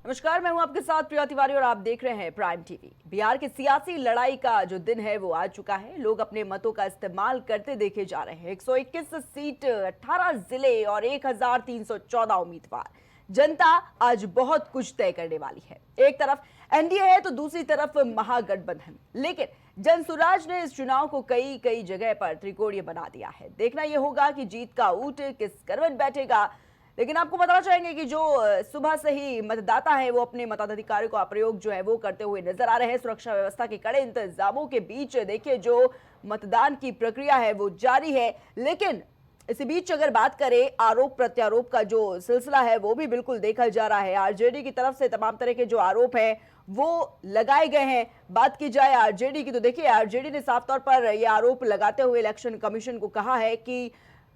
नमस्कार, मैं हूं आपके साथ प्रिया तिवारी और आप देख रहे हैं प्राइम टीवी। बिहार की सियासी लड़ाई का जो दिन है वो आ चुका है। लोग अपने मतों का इस्तेमाल करते देखे जा रहे हैं। 121 सीट, 18 जिले और 1314 उम्मीदवार। जनता आज बहुत कुछ तय करने वाली है। एक तरफ एनडीए है तो दूसरी तरफ महागठबंधन। लेकिन जनसुराज ने इस चुनाव को कई कई जगह पर त्रिकोणीय बना दिया है। देखना यह होगा कि जीत का ऊंट किस करवट बैठेगा। लेकिन आपको बताना चाहेंगे कि जो सुबह से ही मतदाता है वो अपने मताधिकार का प्रयोग जो है वो करते हुए नजर आ रहे हैं। सुरक्षा व्यवस्था के कड़े इंतजामों के बीच देखिए जो मतदान की प्रक्रिया है वो जारी है। लेकिन इसी बीच अगर बात करें आरोप प्रत्यारोप का जो सिलसिला है वो भी बिल्कुल देखा जा रहा है। आरजेडी की तरफ से तमाम तरह के जो आरोप है वो लगाए गए हैं। बात की जाए आरजेडी की तो देखिए आरजेडी ने साफ तौर पर यह आरोप लगाते हुए इलेक्शन कमीशन को कहा है कि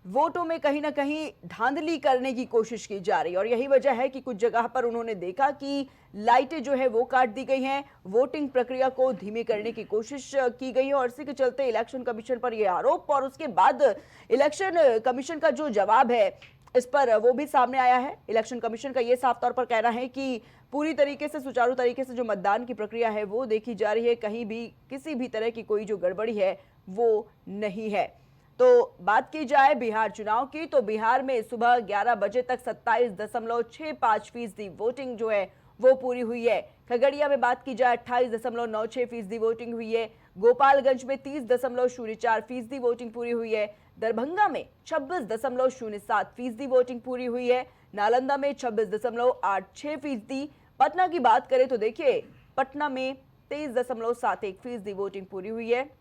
वोटों में कहीं ना कहीं धांधली करने की कोशिश की जा रही है और यही वजह है कि कुछ जगह पर उन्होंने देखा कि लाइटें जो है वो काट दी गई हैं, वोटिंग प्रक्रिया को धीमी करने की कोशिश की गई है और इसी के चलते इलेक्शन कमीशन पर यह आरोप और उसके बाद इलेक्शन कमीशन का जो जवाब है इस पर वो भी सामने आया है। इलेक्शन कमीशन का यह साफ तौर पर कहना है कि पूरी तरीके से सुचारू तरीके से जो मतदान की प्रक्रिया है वो देखी जा रही है, कहीं भी किसी भी तरह की कोई जो गड़बड़ी है वो नहीं है। तो बात की जाए बिहार चुनाव की तो बिहार में सुबह 11 बजे तक 27.65% वोटिंग जो है वो पूरी हुई है। खगड़िया में बात की जाए 28.96% वोटिंग हुई है। गोपालगंज में 30.04% वोटिंग पूरी हुई है। दरभंगा में 26.07% वोटिंग पूरी हुई है। नालंदा में 26.86%। पटना की बात करें तो देखिए पटना में 23.71% वोटिंग पूरी हुई है।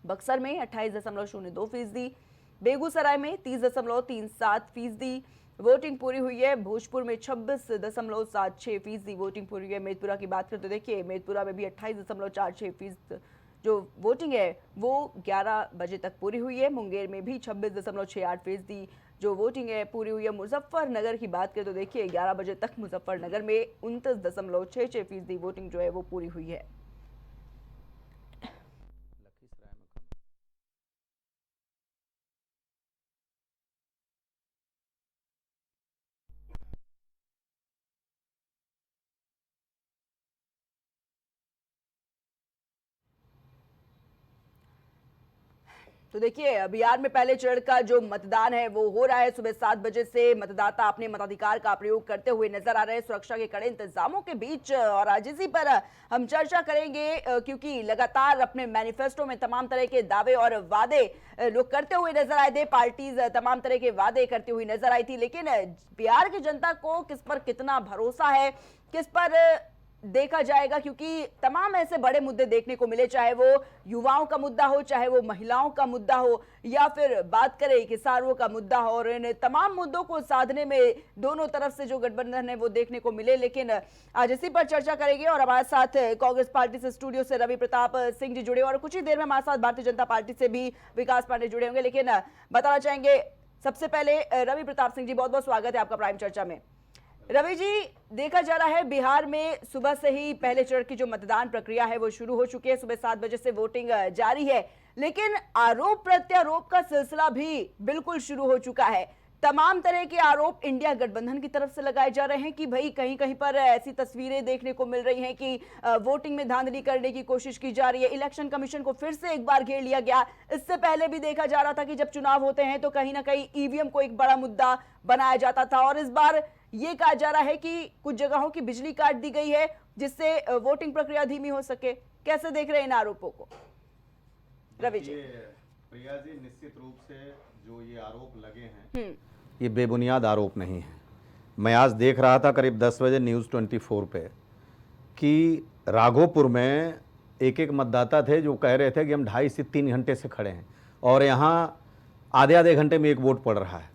बक्सर में 28.02%, बेगूसराय में 30.37% वोटिंग पूरी हुई है। भोजपुर में 26.76% वोटिंग पूरी हुई है। मेदपुरा की बात करें तो देखिए मेदपुरा में भी 28.46% जो वोटिंग है वो 11 बजे तक पूरी हुई है। मुंगेर में भी 26.68% जो वोटिंग है पूरी हुई है। मुजफ्फरनगर की बात करें तो देखिए 11 बजे तक मुजफ्फरनगर में 29.66% वोटिंग जो है वो पूरी हुई है। तो देखिए बिहार में पहले चरण का जो मतदान है वो हो रहा है। सुबह 7 बजे से मतदाता अपने मताधिकार का प्रयोग करते हुए नजर आ रहे हैं सुरक्षा के कड़े इंतजामों के बीच। और आज इसी पर हम चर्चा करेंगे क्योंकि लगातार अपने मैनिफेस्टो में तमाम तरह के दावे और वादे लोग करते हुए नजर आए थे। पार्टीज तमाम तरह के वादे करती हुई नजर आई थी। लेकिन बिहार की जनता को किस पर कितना भरोसा है, किस पर देखा जाएगा, क्योंकि तमाम ऐसे बड़े मुद्दे देखने को मिले, चाहे वो युवाओं का मुद्दा हो, चाहे वो महिलाओं का मुद्दा हो या फिर बात करें किसानों का मुद्दा हो। और इन तमाम मुद्दों को साधने में दोनों तरफ से जो गठबंधन है वो देखने को मिले। लेकिन आज इसी पर चर्चा करेंगे और हमारे साथ कांग्रेस पार्टी से स्टूडियो से रवि प्रताप सिंह जी जुड़े और कुछ ही देर में हमारे साथ भारतीय जनता पार्टी से भी विकास पांडे जुड़े होंगे। लेकिन बताना चाहेंगे सबसे पहले रवि प्रताप सिंह जी, बहुत बहुत स्वागत है आपका प्राइम चर्चा में। रवि जी, देखा जा रहा है बिहार में सुबह से ही पहले चरण की जो मतदान प्रक्रिया है वो शुरू हो चुकी है। सुबह 7 बजे से वोटिंग जारी है। लेकिन आरोप प्रत्यारोप का सिलसिला भी बिल्कुल शुरू हो चुका है। तमाम तरह के आरोप इंडिया गठबंधन की तरफ से लगाए जा रहे हैं कि भाई कहीं कहीं पर ऐसी तस्वीरें देखने को मिल रही हैं कि वोटिंग में धांधली करने की कोशिश की जा रही है। इलेक्शन कमीशन को फिर से एक बार घेर लिया गया। इससे पहले भी देखा जा रहा था कि जब चुनाव होते हैं तो कहीं ना कहीं ईवीएम को एक बड़ा मुद्दा बनाया जाता था और इस बार ये कहा जा रहा है कि कुछ जगहों की बिजली काट दी गई है जिससे वोटिंग प्रक्रिया धीमी हो सके। कैसे देख रहे हैं इन आरोपों को रवि जी? प्रिया जी, निश्चित रूप से जो ये आरोप लगे हैं ये बेबुनियाद आरोप नहीं है। मैं आज देख रहा था करीब 10 बजे न्यूज़ 24 पे कि राघोपुर में एक मतदाता थे जो कह रहे थे कि हम 2.5 से 3 घंटे से खड़े हैं और यहाँ आधे आधे घंटे में एक वोट पड़ रहा है।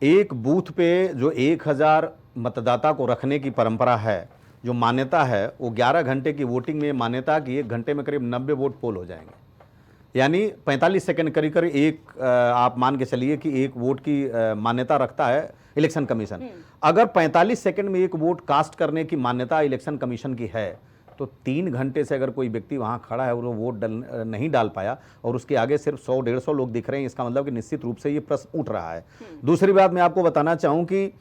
एक बूथ पे जो 1000 मतदाता को रखने की परंपरा है, जो मान्यता है, वो 11 घंटे की वोटिंग में मान्यता कि 1 घंटे में करीब 90 वोट पोल हो जाएंगे। यानी 45 सेकंड करीब करीब एक आप मान के चलिए कि एक वोट की मान्यता रखता है इलेक्शन कमीशन। अगर 45 सेकंड में एक वोट कास्ट करने की मान्यता इलेक्शन कमीशन की है तो 3 घंटे से अगर कोई व्यक्ति वहां खड़ा है और वो वोट नहीं डाल पाया और उसके आगे सिर्फ 100-150 लोग दिख रहे हैं, इसका मतलब कि निश्चित रूप से ये प्रश्न उठ रहा है। दूसरी बात मैं आपको बताना चाहूं कि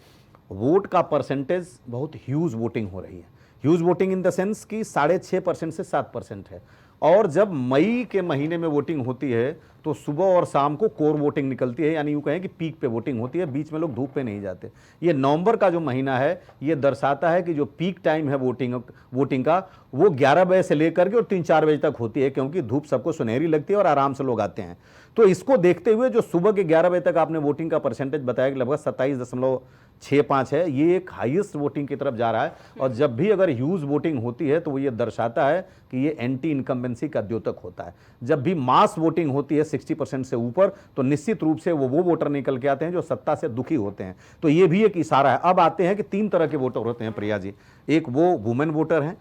वोट का परसेंटेज बहुत ह्यूज वोटिंग हो रही है। Huge voting in the sense कि 6.5% से 7% है। और जब मई के महीने में वोटिंग होती है तो सुबह और शाम को कोर वोटिंग निकलती है, यानी यूँ कहें कि पीक पे वोटिंग होती है, बीच में लोग धूप पे नहीं जाते। ये नवंबर का जो महीना है ये दर्शाता है कि जो पीक टाइम है वोटिंग का वो 11 बजे से लेकर के और 3-4 बजे तक होती है, क्योंकि धूप सबको सुनहरी लगती है और आराम से लोग आते हैं। तो इसको देखते हुए जो सुबह के 11 बजे तक आपने वोटिंग का परसेंटेज बताया कि लगभग 27.65 है, ये एक हाईएस्ट वोटिंग की तरफ जा रहा है। और जब भी अगर ह्यूज वोटिंग होती है तो वो ये दर्शाता है कि ये एंटी इनकम्बेंसी का द्योतक होता है। जब भी मास वोटिंग होती है 60% से ऊपर तो निश्चित रूप से वो वोटर निकल के आते हैं जो सत्ता से दुखी होते हैं। तो ये भी एक इशारा है। अब आते हैं कि 3 तरह के वोटर होते हैं प्रिया जी, एक वो वुमेन वोटर हैं,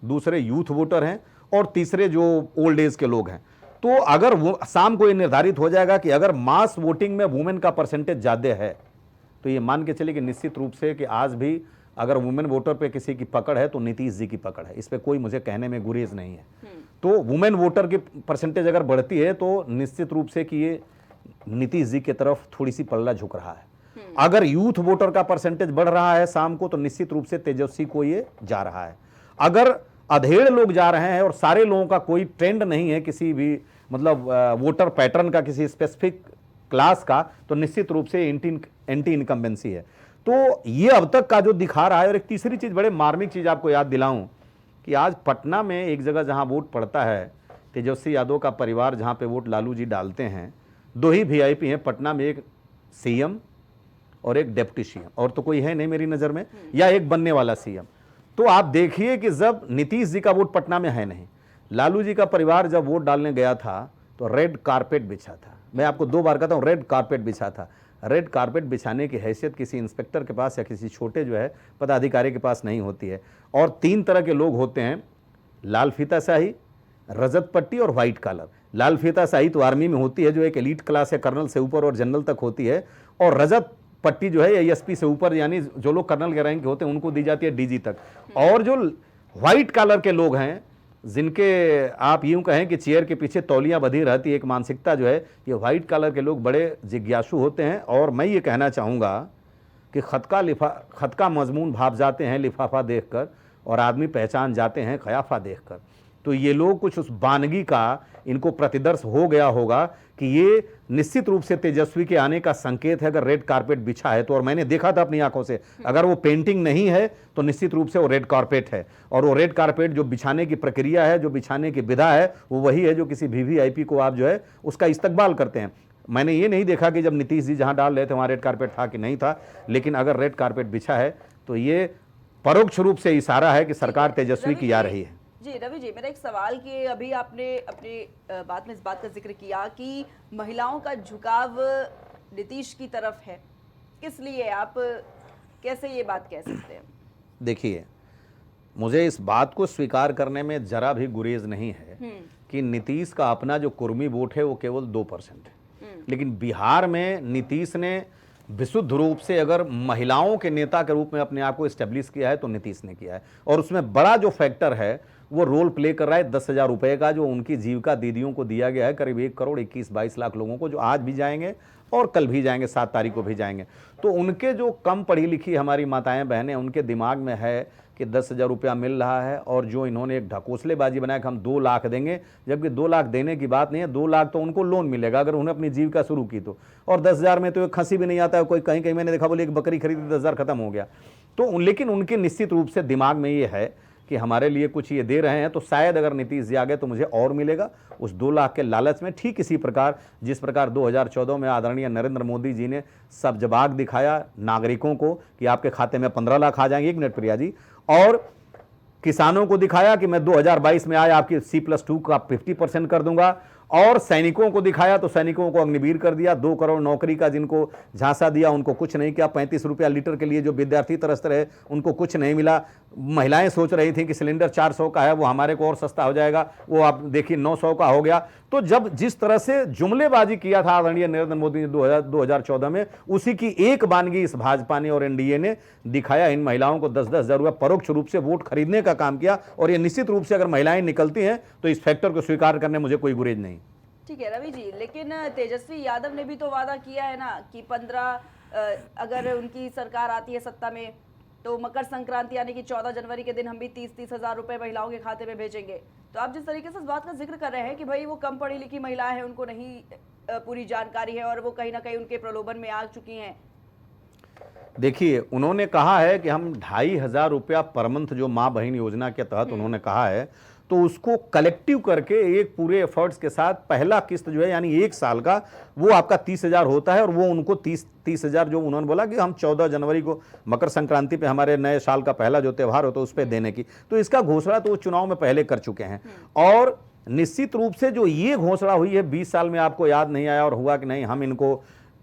दूसरे यूथ वोटर हैं और तीसरे जो ओल्ड एज के लोग हैं। तो अगर वो शाम को ये निर्धारित हो जाएगा कि अगर मास वोटिंग में वुमेन का परसेंटेज ज़्यादा है तो ये मान के चलिए कि निश्चित रूप से कि आज भी अगर वुमेन वोटर पे किसी की पकड़ है तो नीतीश जी की पकड़ है, इस पे कोई मुझे कहने में गुरेज नहीं है। तो वुमेन वोटर की परसेंटेज अगर बढ़ती है तो निश्चित रूप से कि ये नीतीश जी की तरफ थोड़ी सी पल्ला झुक रहा है। अगर यूथ वोटर का परसेंटेज बढ़ रहा है शाम को तो निश्चित रूप से तेजस्वी को ये जा रहा है। अगर अधेड़ लोग जा रहे हैं और सारे लोगों का कोई ट्रेंड नहीं है किसी भी मतलब वोटर पैटर्न का किसी स्पेसिफिक क्लास का, तो निश्चित रूप से एंटी इनकम्बेंसी है। तो ये अब तक का जो दिखा रहा है। और एक तीसरी चीज, बड़े मार्मिक चीज आपको याद दिलाऊं कि आज पटना में एक जगह जहां वोट पड़ता है, तेजस्वी यादव का परिवार जहां पे वोट लालू जी डालते हैं, 2 ही वीआईपी हैं पटना में, एक सीएम और एक डिप्टी सीएम, और तो कोई है नहीं मेरी नजर में, या एक बनने वाला सीएम। तो आप देखिए कि जब नीतीश जी का वोट पटना में है नहीं, लालू जी का परिवार जब वोट डालने गया था तो रेड कारपेट बिछा था। मैं आपको 2 बार कहता हूँ, रेड कारपेट बिछा था। रेड कारपेट बिछाने की हैसियत किसी इंस्पेक्टर के पास या किसी छोटे जो है पदाधिकारी के पास नहीं होती है। और 3 तरह के लोग होते हैं, लाल फीताशाही, रजत पट्टी और व्हाइट कॉलर। लाल फीताशाही तो आर्मी में होती है जो एक एलीट क्लास है, कर्नल से ऊपर और जनरल तक होती है, और रजत पट्टी जो है एएसपी से ऊपर, यानी जो लोग कर्नल के रैंक के होते हैं उनको दी जाती है डीजी तक। और जो व्हाइट कॉलर के लोग हैं जिनके आप यूं कहें कि चेयर के पीछे तौलियां बंधी रहती है, एक मानसिकता जो है, ये व्हाइट कॉलर के लोग बड़े जिज्ञासु होते हैं। और मैं ये कहना चाहूँगा कि खत का मजमून भाप जाते हैं लिफाफा देखकर और आदमी पहचान जाते हैं क़याफ़ा देखकर। तो ये लोग कुछ उस बानगी का इनको प्रतिदर्श हो गया होगा कि ये निश्चित रूप से तेजस्वी के आने का संकेत है अगर रेड कारपेट बिछा है तो। और मैंने देखा था अपनी आंखों से, अगर वो पेंटिंग नहीं है तो निश्चित रूप से वो रेड कारपेट है। और वो रेड कारपेट जो बिछाने की प्रक्रिया है, जो बिछाने की विधा है, वो वही है जो किसी वीवीआईपी को आप जो है उसका इस्तकबाल करते हैं। मैंने ये नहीं देखा कि जब नीतीश जी जहां डाल रहे थे वहां रेड कारपेट था कि नहीं था, लेकिन अगर रेड कारपेट बिछा है तो ये परोक्ष रूप से इशारा है कि सरकार तेजस्वी की आ रही है। जी रवि जी, मेरा एक सवाल कि अभी आपने अपनी बात में इस बात का जिक्र किया कि महिलाओं का झुकाव नीतीश की तरफ है, किस लिए, आप कैसे ये बात कह सकते हैं? देखिए, मुझे इस बात को स्वीकार करने में जरा भी गुरेज नहीं है कि नीतीश का अपना जो कुर्मी वोट है वो केवल 2% है। लेकिन बिहार में नीतीश ने विशुद्ध रूप से अगर महिलाओं के नेता के रूप में अपने आप को एस्टेब्लिश किया है तो नीतीश ने किया है। और उसमें बड़ा जो फैक्टर है वो रोल प्ले कर रहा है 10,000 रुपये का, जो उनकी जीविका दीदियों को दिया गया है, करीब 1,21-22 लाख लोगों को, जो आज भी जाएंगे और कल भी जाएंगे, 7 तारीख को भी जाएंगे। तो उनके जो कम पढ़ी लिखी हमारी माताएं बहनें, उनके दिमाग में है कि 10,000 रुपया मिल रहा है, और जो इन्होंने एक ढकोसलेबाजी बनाया कि हम 2 लाख देंगे, जबकि 2 लाख देने की बात नहीं है। 2 लाख तो उनको लोन मिलेगा अगर उन्होंने अपनी जीविका शुरू की तो, और 10,000 में तो एक खसी भी नहीं आता है। कोई कहीं कहीं मैंने देखा बोले एक बकरी खरीदी 10,000 खत्म हो गया। तो लेकिन उनके निश्चित रूप से दिमाग में ये है कि हमारे लिए कुछ ये दे रहे हैं तो शायद अगर नीतीश जी आ गए तो मुझे और मिलेगा, उस 2 लाख के लालच में। ठीक इसी प्रकार जिस प्रकार 2014 में आदरणीय नरेंद्र मोदी जी ने सब जवाब दिखाया नागरिकों को कि आपके खाते में 15 लाख आ जाएंगे, 1 मिनट प्रिया जी, और किसानों को दिखाया कि मैं 2022 में आया आपकी C+2 का 50% कर दूंगा, और सैनिकों को दिखाया तो सैनिकों को अग्निवीर कर दिया। 2 करोड़ नौकरी का जिनको झांसा दिया उनको कुछ नहीं किया। 35 रुपया लीटर के लिए जो विद्यार्थी तरस रहे उनको कुछ नहीं मिला। महिलाएं सोच रही थी कि सिलेंडर 400 का है वो हमारे को और सस्ता हो जाएगा, वो आप देखिए 900 का हो गया। तो जब जिस तरह से जुमलेबाजी किया था आदरणीय नरेंद्र मोदी ने 2014 में, उसी की एक बानगी इस भाजपा ने और एनडीए ने दिखाया। इन महिलाओं को 10-10 हज़ार रुपया परोक्ष रूप से वोट खरीदने का काम किया, और ये निश्चित रूप से अगर महिलाएं निकलती हैं तो इस फैक्टर को स्वीकार करने मुझे कोई गुरेज नहीं। ठीक है रवि जी, लेकिन तेजस्वी यादव ने भी तो वादा किया है ना कि 15 अगर उनकी सरकार आती है सत्ता में तो मकर संक्रांति यानी कि 14 जनवरी के दिन हम भी 30-30 हजार रुपए महिलाओं के खाते में भेजेंगे। तो आप जिस तरीके से इस बात का जिक्र कर रहे हैं कि भाई वो कम पढ़ी लिखी महिलाएं हैं, उनको नहीं पूरी जानकारी है और वो कहीं ना कहीं उनके प्रलोभन में आ चुकी हैं। देखिए, उन्होंने कहा है कि हम 2,500 रुपया पर मंथ जो माँ बहन योजना के तहत उन्होंने कहा है, तो उसको कलेक्टिव करके एक पूरे एफर्ट्स के साथ पहला किस्त जो है यानी 1 साल का वो आपका 30,000 होता है और वो उनको 30,000 जो उन्होंने बोला कि हम 14 जनवरी को मकर संक्रांति पे हमारे नए साल का पहला जो त्यौहार होता है उस पर देने की, तो इसका घोषणा तो वो चुनाव में पहले कर चुके हैं। और निश्चित रूप से जो ये घोषणा हुई है 20 साल में आपको याद नहीं आया और हुआ कि नहीं हम इनको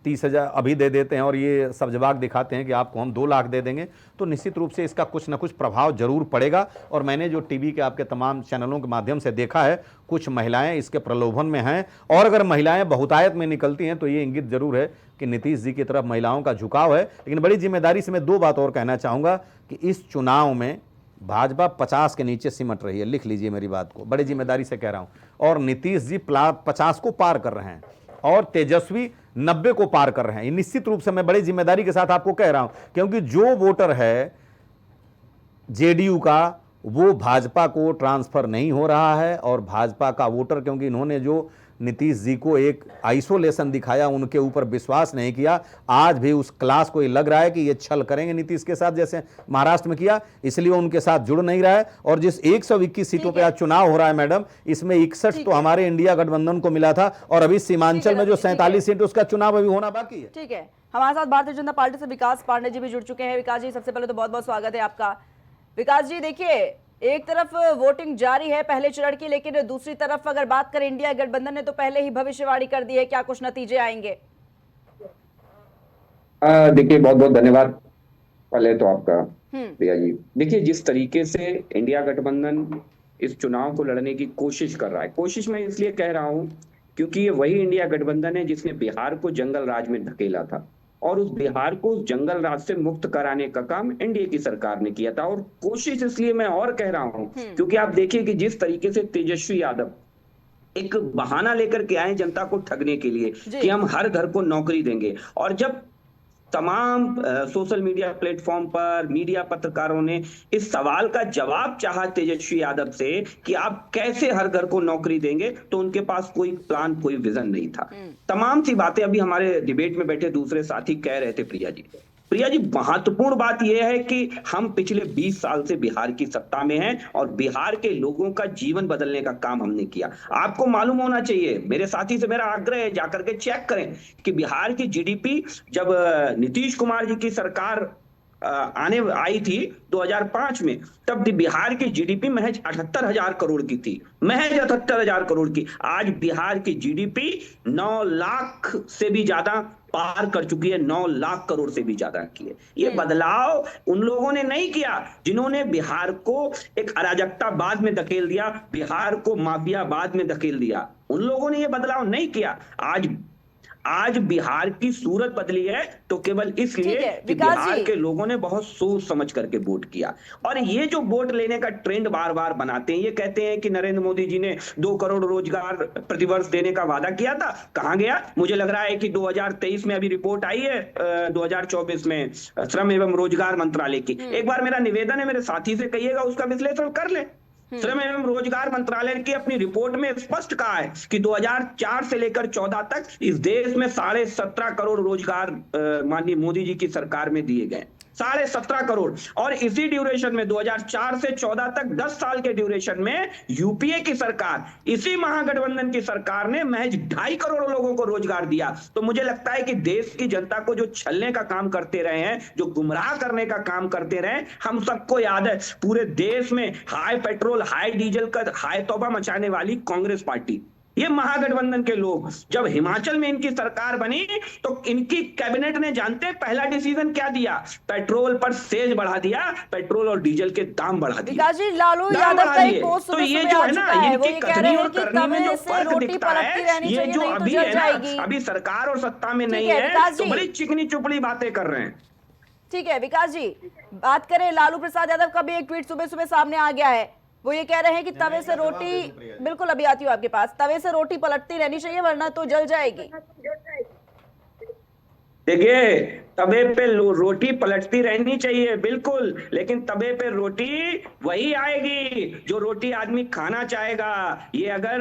30,000 अभी दे देते हैं और ये सब जवाब दिखाते हैं कि आपको हम 2 लाख दे देंगे, तो निश्चित रूप से इसका कुछ ना कुछ प्रभाव जरूर पड़ेगा। और मैंने जो टीवी के आपके तमाम चैनलों के माध्यम से देखा है, कुछ महिलाएं इसके प्रलोभन में हैं और अगर महिलाएं बहुतायत में निकलती हैं तो ये इंगित जरूर है कि नीतीश जी की तरफ महिलाओं का झुकाव है। लेकिन बड़ी जिम्मेदारी से मैं 2 बात और कहना चाहूँगा कि इस चुनाव में भाजपा 50 के नीचे सिमट रही है, लिख लीजिए मेरी बात को, बड़ी जिम्मेदारी से कह रहा हूँ, और नीतीश जी 50 को पार कर रहे हैं और तेजस्वी 90 को पार कर रहे हैं। निश्चित रूप से मैं बड़ी जिम्मेदारी के साथ आपको कह रहा हूं क्योंकि जो वोटर है जेडीयू का वो भाजपा को ट्रांसफर नहीं हो रहा है और भाजपा का वोटर, क्योंकि इन्होंने जो नीतीश जी को एक आइसोलेशन दिखाया, उनके ऊपर विश्वास नहीं किया, आज भी उस क्लास को ये लग रहा है कि ये छल करेंगे नीतीश के साथ जैसे महाराष्ट्र में किया, इसलिए उनके साथ जुड़ नहीं रहा है। और जिस 121 सीटों पे आज चुनाव हो रहा है मैडम, इसमें 61 तो हमारे इंडिया गठबंधन को मिला था और अभी सीमांचल में जो 47 सीट उसका चुनाव अभी होना बाकी है। ठीक है, हमारे साथ भारतीय जनता पार्टी से विकास पांडे जी भी जुड़ चुके हैं। विकास जी, सबसे पहले तो बहुत बहुत स्वागत है आपका। विकास जी, देखिए एक तरफ वोटिंग जारी है पहले चरण की, लेकिन दूसरी तरफ अगर बात करें इंडिया गठबंधन ने तो पहले ही भविष्यवाणी कर दी है, क्या कुछ नतीजे आएंगे? देखिए, बहुत बहुत धन्यवाद पहले तो आपका प्रिया जी। देखिए, जिस तरीके से इंडिया गठबंधन इस चुनाव को लड़ने की कोशिश कर रहा है, कोशिश मैं इसलिए कह रहा हूं क्योंकि ये वही इंडिया गठबंधन है जिसने बिहार को जंगल राज में धकेला था और उस बिहार को जंगल राज से मुक्त कराने का काम एनडीए की सरकार ने किया था। और कोशिश इसलिए मैं और कह रहा हूं क्योंकि आप देखिए कि जिस तरीके से तेजस्वी यादव एक बहाना लेकर के आए जनता को ठगने के लिए कि हम हर घर को नौकरी देंगे, और जब तमाम सोशल मीडिया प्लेटफॉर्म पर मीडिया पत्रकारों ने इस सवाल का जवाब चाहा तेजस्वी यादव से कि आप कैसे हर घर को नौकरी देंगे, तो उनके पास कोई प्लान, कोई विजन नहीं था। तमाम सी बातें अभी हमारे डिबेट में बैठे दूसरे साथी कह रहे थे। प्रिया जी, महत्वपूर्ण बात यह है कि हम पिछले 20 साल से बिहार की सत्ता में हैं और बिहार के लोगों का जीवन बदलने का काम हमने किया। आपको मालूम होना चाहिए, मेरे साथी से मेरा आग्रह है जाकर के चेक करें कि बिहार की जीडीपी जब नीतीश कुमार जी की सरकार आने आई थी 2005 में, तब बिहार की जीडीपी महज 78,000 करोड़ की थी, महज 78,000 करोड़ की। आज बिहार की जीडीपी 9 लाख से भी ज्यादा पार कर चुकी है, 9 लाख करोड़ से भी ज्यादा की है। ये बदलाव उन लोगों ने नहीं किया जिन्होंने बिहार को एक अराजकतावाद में धकेल दिया, बिहार को माफियावाद में धकेल दिया। उन लोगों ने ये बदलाव नहीं किया। आज बिहार की सूरत बदली है तो केवल इसलिए कि बिहार के लोगों ने बहुत सोच समझ करके वोट किया। और ये जो वोट लेने का ट्रेंड बार बार बनाते हैं, ये कहते हैं कि नरेंद्र मोदी जी ने 2 करोड़ रोजगार प्रतिवर्ष देने का वादा किया था, कहां गया? मुझे लग रहा है कि 2023 में अभी रिपोर्ट आई है 2024 में श्रम एवं रोजगार मंत्रालय की। एक बार मेरा निवेदन है, मेरे साथी से कहिएगा उसका विश्लेषण कर ले। श्रम एवं रोजगार मंत्रालय की अपनी रिपोर्ट में स्पष्ट कहा है कि 2004 से लेकर 14 तक इस देश में 17.5 करोड़ रोजगार माननीय मोदी जी की सरकार में दिए गए, 17.5 करोड़। और इसी ड्यूरेशन में 2004 से 14 तक 10 साल के ड्यूरेशन में यूपीए की सरकार, इसी महागठबंधन की सरकार ने महज 2.5 करोड़ लोगों को रोजगार दिया। तो मुझे लगता है कि देश की जनता को जो छलने का काम करते रहे हैं, जो गुमराह करने का काम करते रहे, हम सबको याद है पूरे देश में हाई पेट्रोल हाई डीजल का हाई तौबा मचाने वाली कांग्रेस पार्टी, ये महागठबंधन के लोग, जब हिमाचल में इनकी सरकार बनी तो इनकी कैबिनेट ने जानते पहला डिसीजन क्या दिया? पेट्रोल पर सेज बढ़ा दिया, पेट्रोल और डीजल के दाम बढ़ा दिए। विकास जी, लालू यादव का एक पोस्ट तो ये जो है ना, इनकी कथनी और करनी में जो फर्क दिखता है, ये जो अभी है ना, अभी सरकार और सत्ता में नहीं है तो बड़ी चिकनी चुपड़ी बातें कर रहे हैं। ठीक है विकास जी, बात करें लालू प्रसाद यादव का भी एक ट्वीट सुबह सुबह सामने आ गया है। वो ये कह रहे हैं कि तवे से रोटी, बिल्कुल अभी आती हूँ आपके पास, तवे से रोटी पलटती रहनी चाहिए वरना तो जल जाएगी। देखिए, तवे पे रोटी पलटती रहनी चाहिए बिल्कुल, लेकिन तवे पे रोटी वही आएगी जो रोटी आदमी खाना चाहेगा। ये अगर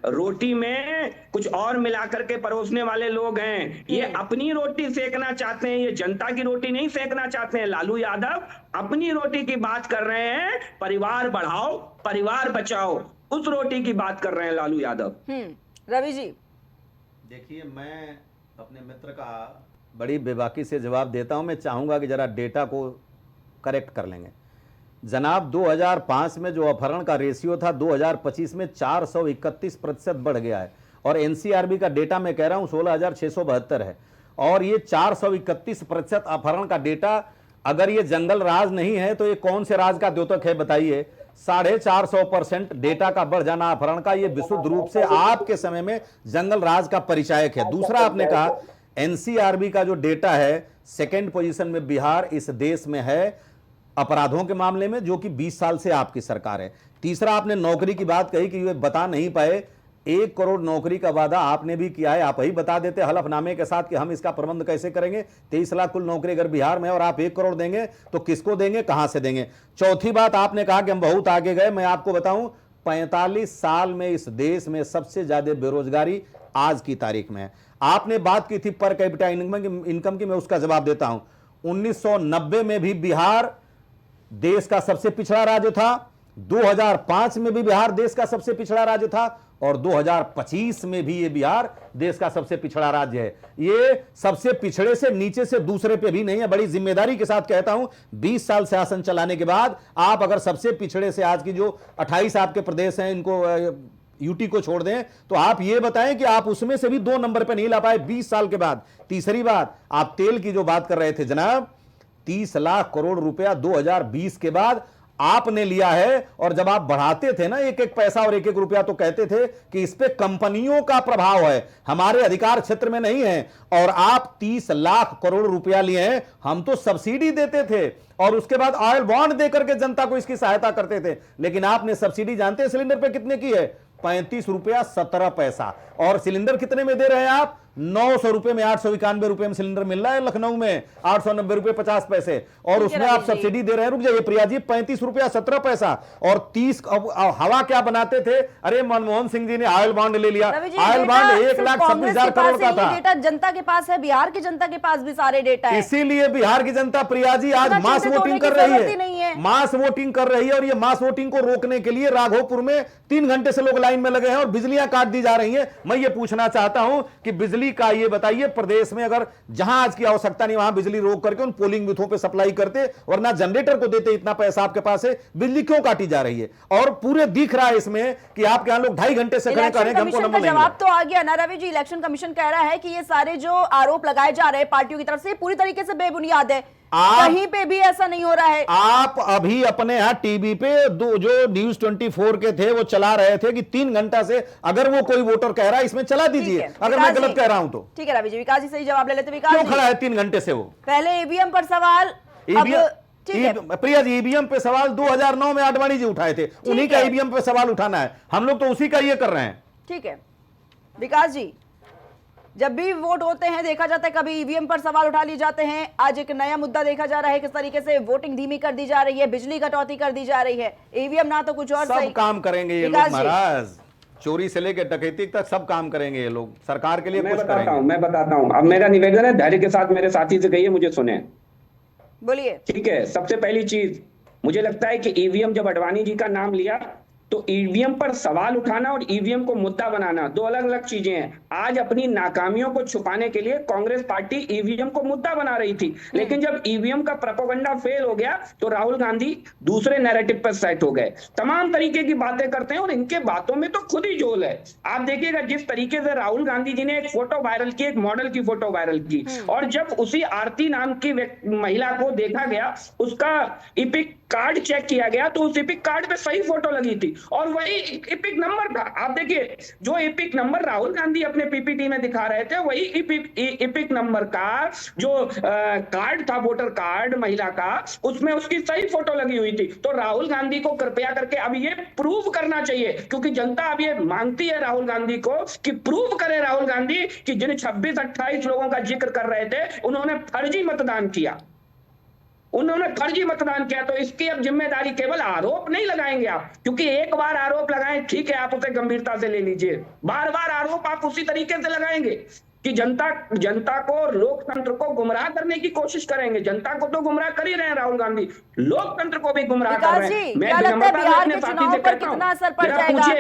रोटी में कुछ और मिला करके परोसने वाले लोग हैं, ये अपनी रोटी सेकना चाहते हैं, ये जनता की रोटी नहीं सेकना चाहते हैं। लालू यादव अपनी रोटी की बात कर रहे हैं, परिवार बढ़ाओ, परिवार बचाओ, उस रोटी की बात कर रहे हैं लालू यादव। रवि जी, देखिए, मैं अपने मित्र का बड़ी बेबाकी से जवाब देता हूं। मैं चाहूंगा कि जरा डेटा को करेक्ट कर लेंगे। जनाब, 2005 में जो अपहरण का रेशियो था 2025 में 431% बढ़ गया है, और एनसीआरबी का डेटा मैं कह रहा हूं 16,672 है। और ये 431% अपहरण का डेटा, अगर ये जंगल राज नहीं है तो ये कौन से राज का द्योतक है बताइए। 450% डेटा का बढ़ जाना अपहरण का, ये विशुद्ध रूप से आपके समय में जंगल राज का परिचायक है। दूसरा, आपने कहा एनसीआरबी का जो डेटा है, सेकंड पोजीशन में बिहार इस देश में है अपराधों के मामले में, जो कि 20 साल से आपकी सरकार है। तीसरा, आपने नौकरी की बात कही कि वे बता नहीं पाए। 1 करोड़ नौकरी का वादा आपने भी किया है, आप ही बता देते हलफनामे के साथ कि हम इसका प्रबंध कैसे करेंगे। 23 लाख कुल नौकरी अगर बिहार में, और आप 1 करोड़ देंगे तो किसको देंगे, कहां से देंगे। चौथी बात, आपने कहा कि हम बहुत आगे गए। मैं आपको बताऊं, 45 साल में इस देश में सबसे ज्यादा बेरोजगारी आज की तारीख में है। आपने बात की थी पर कैपिटा इनकम की, मैं उसका जवाब देता हूं। 1990 में भी बिहार देश का सबसे पिछड़ा राज्य था, 2005 में भी बिहार देश का सबसे पिछड़ा राज्य था, और 2025 में भी ये बिहार देश का सबसे पिछड़ा राज्य है। ये सबसे पिछड़े से नीचे से दूसरे पे भी नहीं है। बड़ी जिम्मेदारी के साथ कहता हूं, 20 साल शासन चलाने के बाद आप अगर सबसे पिछड़े से आज की जो 28 आपके प्रदेश हैं, इनको यूटी को छोड़ दें, तो आप ये बताएं कि आप उसमें से भी 2 नंबर पे नहीं ला पाए 20 साल के बाद। तीसरी बात, आप तेल की जो बात कर रहे थे जनाब, 30 लाख करोड़ रुपया 2020 के बाद आपने लिया है। और जब आप बढ़ाते थे ना एक एक पैसा और एक एक रुपया, तो कहते थे कि इस पे कंपनियों का प्रभाव है, हमारे अधिकार क्षेत्र में नहीं है। और आप 30 लाख करोड़ रुपया लिए हैं। हम तो सब्सिडी देते थे और उसके बाद ऑयल बॉन्ड देकर के जनता को इसकी सहायता करते थे, लेकिन आपने सब्सिडी जानते हैं सिलेंडर पे कितने की है? 35 रुपया 17 पैसा। और सिलेंडर कितने में दे रहे हैं आप? 900 रुपए में, 891 रुपए में सिलेंडर मिल रहा है लखनऊ में, 890 रुपए 50 पैसे। और उसमें आप सब्सिडी दे रहे हैं, रुक जाइए प्रिया जी, 35 रुपया 17 पैसा और 30। हवा क्या बनाते थे? अरे मनमोहन सिंह जी ने ऑयल बॉन्ड ले लिया। ऑयल बॉन्ड 1,26,000 करोड़ का था। डेटा जनता के पास है, बिहार की जनता के पास भी सारे डेटा है। इसीलिए बिहार की जनता प्रिया जी आज मास वोटिंग कर रही है, मास वोटिंग कर रही है। और ये मास वोटिंग को रोकने के लिए राघोपुर में 3 घंटे से लोग लाइन में लगे हैं और बिजलियां काट दी जा रही हैं। मैं ये पूछना चाहता हूं कि बिजली का ये बताइए, प्रदेश में अगर जहां आज की आवश्यकता नहीं वहां बिजली रोक करके उन पोलिंग बूथों पे सप्लाई करते, वरना जनरेटर को देते, इतना पैसा आपके पास है, बिजली क्यों काटी जा रही है? और पूरे दिख रहा है इसमें कि आपके यहां लोग 2.5 घंटे से खड़े कर रहे हैं, हमको नंबर नहीं। जवाब तो आ गया ना रवि जी। इलेक्शन कमीशन कह रहा है कि ये सारे जो आरोप लगाए जा रहे हैं पार्टियों की तरफ से पूरी तरीके से बेबुनियाद है, कहीं पे भी ऐसा नहीं हो रहा है। आप अभी अपने यहां टीवी पे जो न्यूज 24 के थे वो चला रहे थे कि 3 घंटा से, अगर वो कोई वोटर कह रहा है इसमें चला दीजिए, अगर मैं गलत कह रहा हूं तो। ठीक है रवि जी, विकास जी सही जवाब ले लेते। विकास क्यों खड़ा है 3 घंटे से? वो पहले ईवीएम पर सवाल, प्रिया जी ईवीएम पे सवाल 2009 में आडवाणी जी उठाए थे, उन्हीं का ईवीएम पे सवाल उठाना है, हम लोग तो उसी का ये कर रहे हैं। ठीक है विकास जी, जब भी वोट होते हैं देखा जाता है कभी ईवीएम पर सवाल उठा लिए जाते हैं। आज एक नया मुद्दा देखा जा रहा है, किस तरीके से वोटिंग धीमी कर दी जा रही है, बिजली कटौती कर दी जा रही है। ईवीएम ना तो कुछ और सब काम करेंगे ये लोग महाराज, चोरी से लेकर डकैती तक सब काम करेंगे ये लोग, सरकार के लिए कुछ करेंगे। मैं बताता हूं। अब मेरा निवेदन है, धैर्य के साथ मेरे साथी से कहिए, मुझे सुने, बोलिए। ठीक है। सबसे पहली चीज, मुझे लगता है कि ईवीएम, जब आडवाणी जी का नाम लिया तो ईवीएम पर सवाल उठाना और ईवीएम को मुद्दा बनाना 2 अलग अलग चीजें हैं। आज अपनी नाकामियों को छुपाने के लिए कांग्रेस पार्टी ईवीएम को मुद्दा बना रही थी, लेकिन जब ईवीएम का प्रोपेगेंडा फेल हो गया तो राहुल गांधी दूसरे नैरेटिव पर सेट हो गए। तमाम तरीके की बातें करते हैं और इनके बातों में तो खुद ही झोल है। आप देखिएगा जिस तरीके से राहुल गांधी जी ने एक फोटो वायरल की, एक मॉडल की फोटो वायरल की, और जब उसी आरती नाम की महिला को देखा गया, उसका इपिक कार्ड चेक किया गया तो उस इपिक कार्ड पे सही फोटो लगी थी। और वही एपिक नंबर था। आप देखिए जो एपिक नंबर राहुल गांधी अपने पीपीटी में दिखा रहे थे, वही एपिक नंबर का जो कार्ड था, वोटर कार्ड महिला का, उसमें उसकी सही फोटो लगी हुई थी। तो राहुल गांधी को कृपया करके अब ये प्रूव करना चाहिए, क्योंकि जनता अब ये मांगती है राहुल गांधी को कि प्रूव करे राहुल गांधी कि जिन 26-28 लोगों का जिक्र कर रहे थे उन्होंने फर्जी मतदान किया, उन्होंने फर्जी मतदान किया। तो इसकी अब जिम्मेदारी केवल आरोप नहीं लगाएंगे आप, क्योंकि एक बार आरोप लगाएं ठीक है, आप उसे गंभीरता से ले लीजिए, बार बार आरोप आप उसी तरीके से लगाएंगे कि जनता को, लोकतंत्र को गुमराह करने की कोशिश करेंगे। जनता को तो गुमराह कर ही रहे हैं राहुल गांधी, लोकतंत्र को भी गुमराह कर रहे हैं। क्या लगता है बिहार के चुनाव पर कितना असर पड़ जाएगा?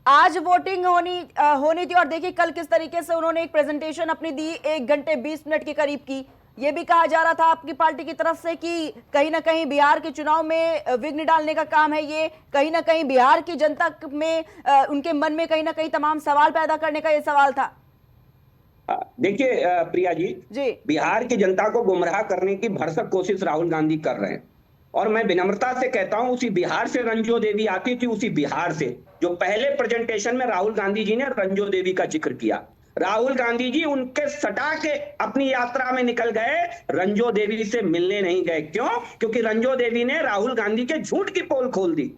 आज वोटिंग होनी थी और देखिए कल किस तरीके से उन्होंने एक प्रेजेंटेशन अपनी दी, 1 घंटे 20 मिनट के करीब की। ये भी कहा जा रहा था आपकी पार्टी की तरफ से कि कहीं ना कहीं बिहार के चुनाव में विघ्न डालने का काम है ये, कहीं ना कहीं बिहार की जनता में, उनके मन में कहीं ना कहीं तमाम सवाल पैदा करने का ये सवाल था। देखिए प्रिया जी, बिहार की जनता को गुमराह करने की भरसक कोशिश राहुल गांधी कर रहे हैं। और मैं विनम्रता से कहता हूं, उसी बिहार से रंजो देवी आती थी, उसी बिहार से जो पहले प्रेजेंटेशन में राहुल गांधी जी ने रंजो देवी का जिक्र किया। राहुल गांधी जी उनके सटा के अपनी यात्रा में निकल गए, रंजो देवी से मिलने नहीं गए। क्यों? क्योंकि रंजो देवी ने राहुल गांधी के झूठ की पोल खोल दी।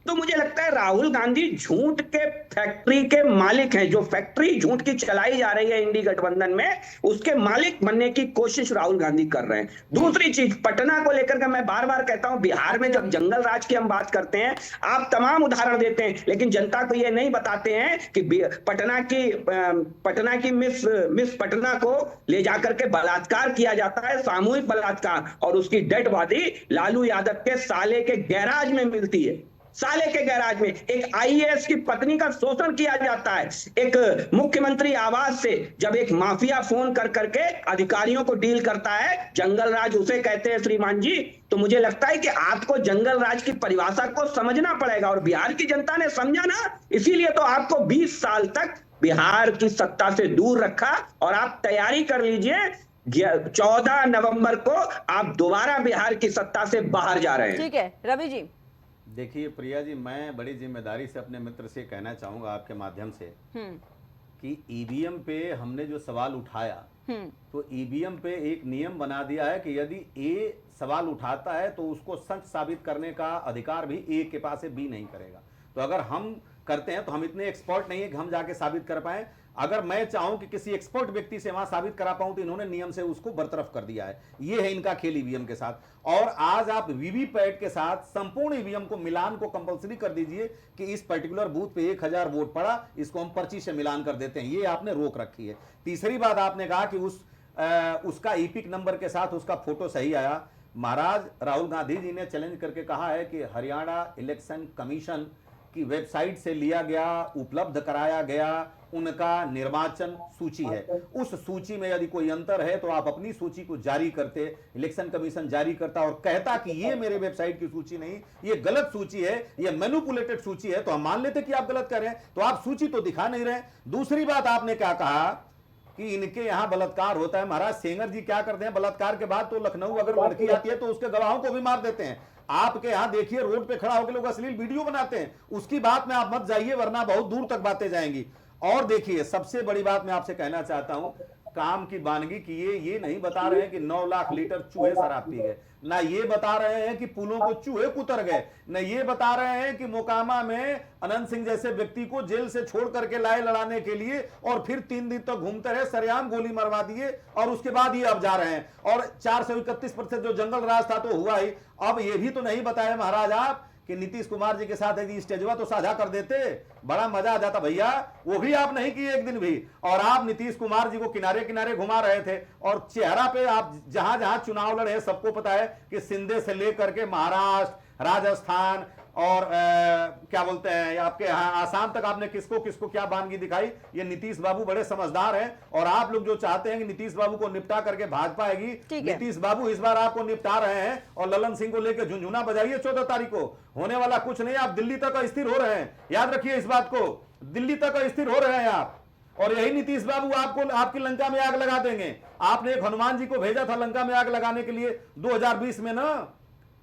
तो मुझे लगता है राहुल गांधी झूठ के फैक्ट्री के मालिक हैं। जो फैक्ट्री झूठ की चलाई जा रही है इंडी गठबंधन में, उसके मालिक बनने की कोशिश राहुल गांधी कर रहे हैं। दूसरी चीज, पटना को लेकर के मैं बार बार कहता हूं, बिहार में जब जंगल राज की हम बात करते हैं, आप तमाम उदाहरण देते हैं, लेकिन जनता को यह नहीं बताते हैं कि पटना की मिस पटना को ले जाकर के बलात्कार किया जाता है, सामूहिक बलात्कार, और उसकी डेड बॉडी लालू यादव के साले के गैराज में मिलती है। साले के गैराज में एक आईएएस की पत्नी का शोषण किया जाता है। एक मुख्यमंत्री आवास से जब एक माफिया फोन कर करके अधिकारियों को डील करता है, जंगल राज उसे कहते हैं श्रीमान जी। तो मुझे लगता है कि आपको जंगल राज की परिभाषा को समझना पड़ेगा, और बिहार की जनता ने समझा ना, इसीलिए तो आपको 20 साल तक बिहार की सत्ता से दूर रखा। और आप तैयारी कर लीजिए, 14 नवंबर को आप दोबारा बिहार की सत्ता से बाहर जा रहे हैं। ठीक है रवि जी। देखिए प्रिया जी, मैं बड़ी जिम्मेदारी से अपने मित्र से कहना चाहूंगा आपके माध्यम से कि ईवीएम पे हमने जो सवाल उठाया, तो ईवीएम पे एक नियम बना दिया है कि यदि ए सवाल उठाता है तो उसको सच साबित करने का अधिकार भी ए के पास है, बी नहीं करेगा। तो अगर हम करते हैं तो हम इतने एक्सपर्ट नहीं है कि हम जाके साबित कर पाए। अगर मैं चाहूं कि किसी एक्सपर्ट व्यक्ति से वहां साबित करा पाऊं तो इन्होंने नियम से उसको बरतरफ कर दिया है। ये है इनका खेल ईवीएम के साथ। और आज आप वीवीपैट के साथ संपूर्ण ईवीएम को मिलान को कंपलसरी कर दीजिए कि इस पर्टिकुलर बूथ पे 1000 वोट पड़ा, इसको हम पर्ची से मिलान कर देते हैं। ये आपने रोक रखी है। तीसरी बात आपने कहा कि उसका ईपिक नंबर के साथ उसका फोटो सही आया। महाराज राहुल गांधी जी ने चैलेंज करके कहा है कि हरियाणा इलेक्शन कमीशन की वेबसाइट से लिया गया, उपलब्ध कराया गया उनका निर्वाचन सूची है। उस सूची में यदि कोई अंतर है तो आप अपनी सूची को जारी करते, इलेक्शन कमीशन जारी करता और कहता कि ये मेरे वेबसाइट की सूची नहीं, ये गलत सूची है, ये मैनिपुलेटेड सूची है, तो हम मान लेते कि आप गलत कर रहे हैं। तो आप सूची तो दिखा नहीं रहे। दूसरी बात आपने क्या कहा कि इनके यहां बलात्कार होता है। महाराज सेंगर जी क्या करते हैं बलात्कार के बाद? तो लखनऊ अगर लड़की आती है तो उसके गवाहों को भी मार देते हैं। आपके यहां देखिए रोड पे खड़ा होकर लोग अश्लील वीडियो बनाते हैं। उसकी बात में आप मत जाइए, वरना बहुत दूर तक बातें जाएंगी। और देखिए सबसे बड़ी बात मैं आपसे कहना चाहता हूं, काम की वानगी किए, ये नहीं बता रहे हैं कि 9 लाख लीटर चूहे शराब पी गए, ना ये बता रहे हैं कि पुलों को चूहे कुतर गए, न ये बता रहे हैं कि मोकामा में अनंत सिंह जैसे व्यक्ति को जेल से छोड़ करके लाए लड़ाने के लिए और फिर 3 दिन तक घूमते रहे, सरेआम गोली मरवा दिए और उसके बाद ये अब जा रहे हैं। और 431% जो जंगल राज था तो हुआ ही। अब ये भी तो नहीं बताया महाराज आप कि नीतीश कुमार जी के साथ यदि स्टेजवा तो साझा कर देते, बड़ा मजा आ जाता भैया। वो भी आप नहीं किए एक दिन भी। और आप नीतीश कुमार जी को किनारे किनारे घुमा रहे थे और चेहरा पे आप जहां जहां चुनाव लड़े सबको पता है कि सिंधे से लेकर के महाराष्ट्र, राजस्थान और क्या बोलते हैं आपके यहाँ आसाम तक आपने किसको किसको क्या वानगी दिखाई। ये नीतीश बाबू बड़े समझदार हैं। और आप लोग जो चाहते हैं कि नीतीश बाबू को निपटा करके भाजपा आएगी, नीतीश बाबू इस बार आपको निपटा रहे हैं। और ललन सिंह को लेकर झुंझुना बजाइए 14 तारीख को। होने वाला कुछ नहीं, आप दिल्ली तक स्थिर हो रहे हैं, याद रखिए इस बात को, दिल्ली तक स्थिर हो रहे हैं आप। और यही नीतीश बाबू आपको आपकी लंका में आग लगा देंगे। आपने एक हनुमान जी को भेजा था लंका में आग लगाने के लिए 2020 में ना,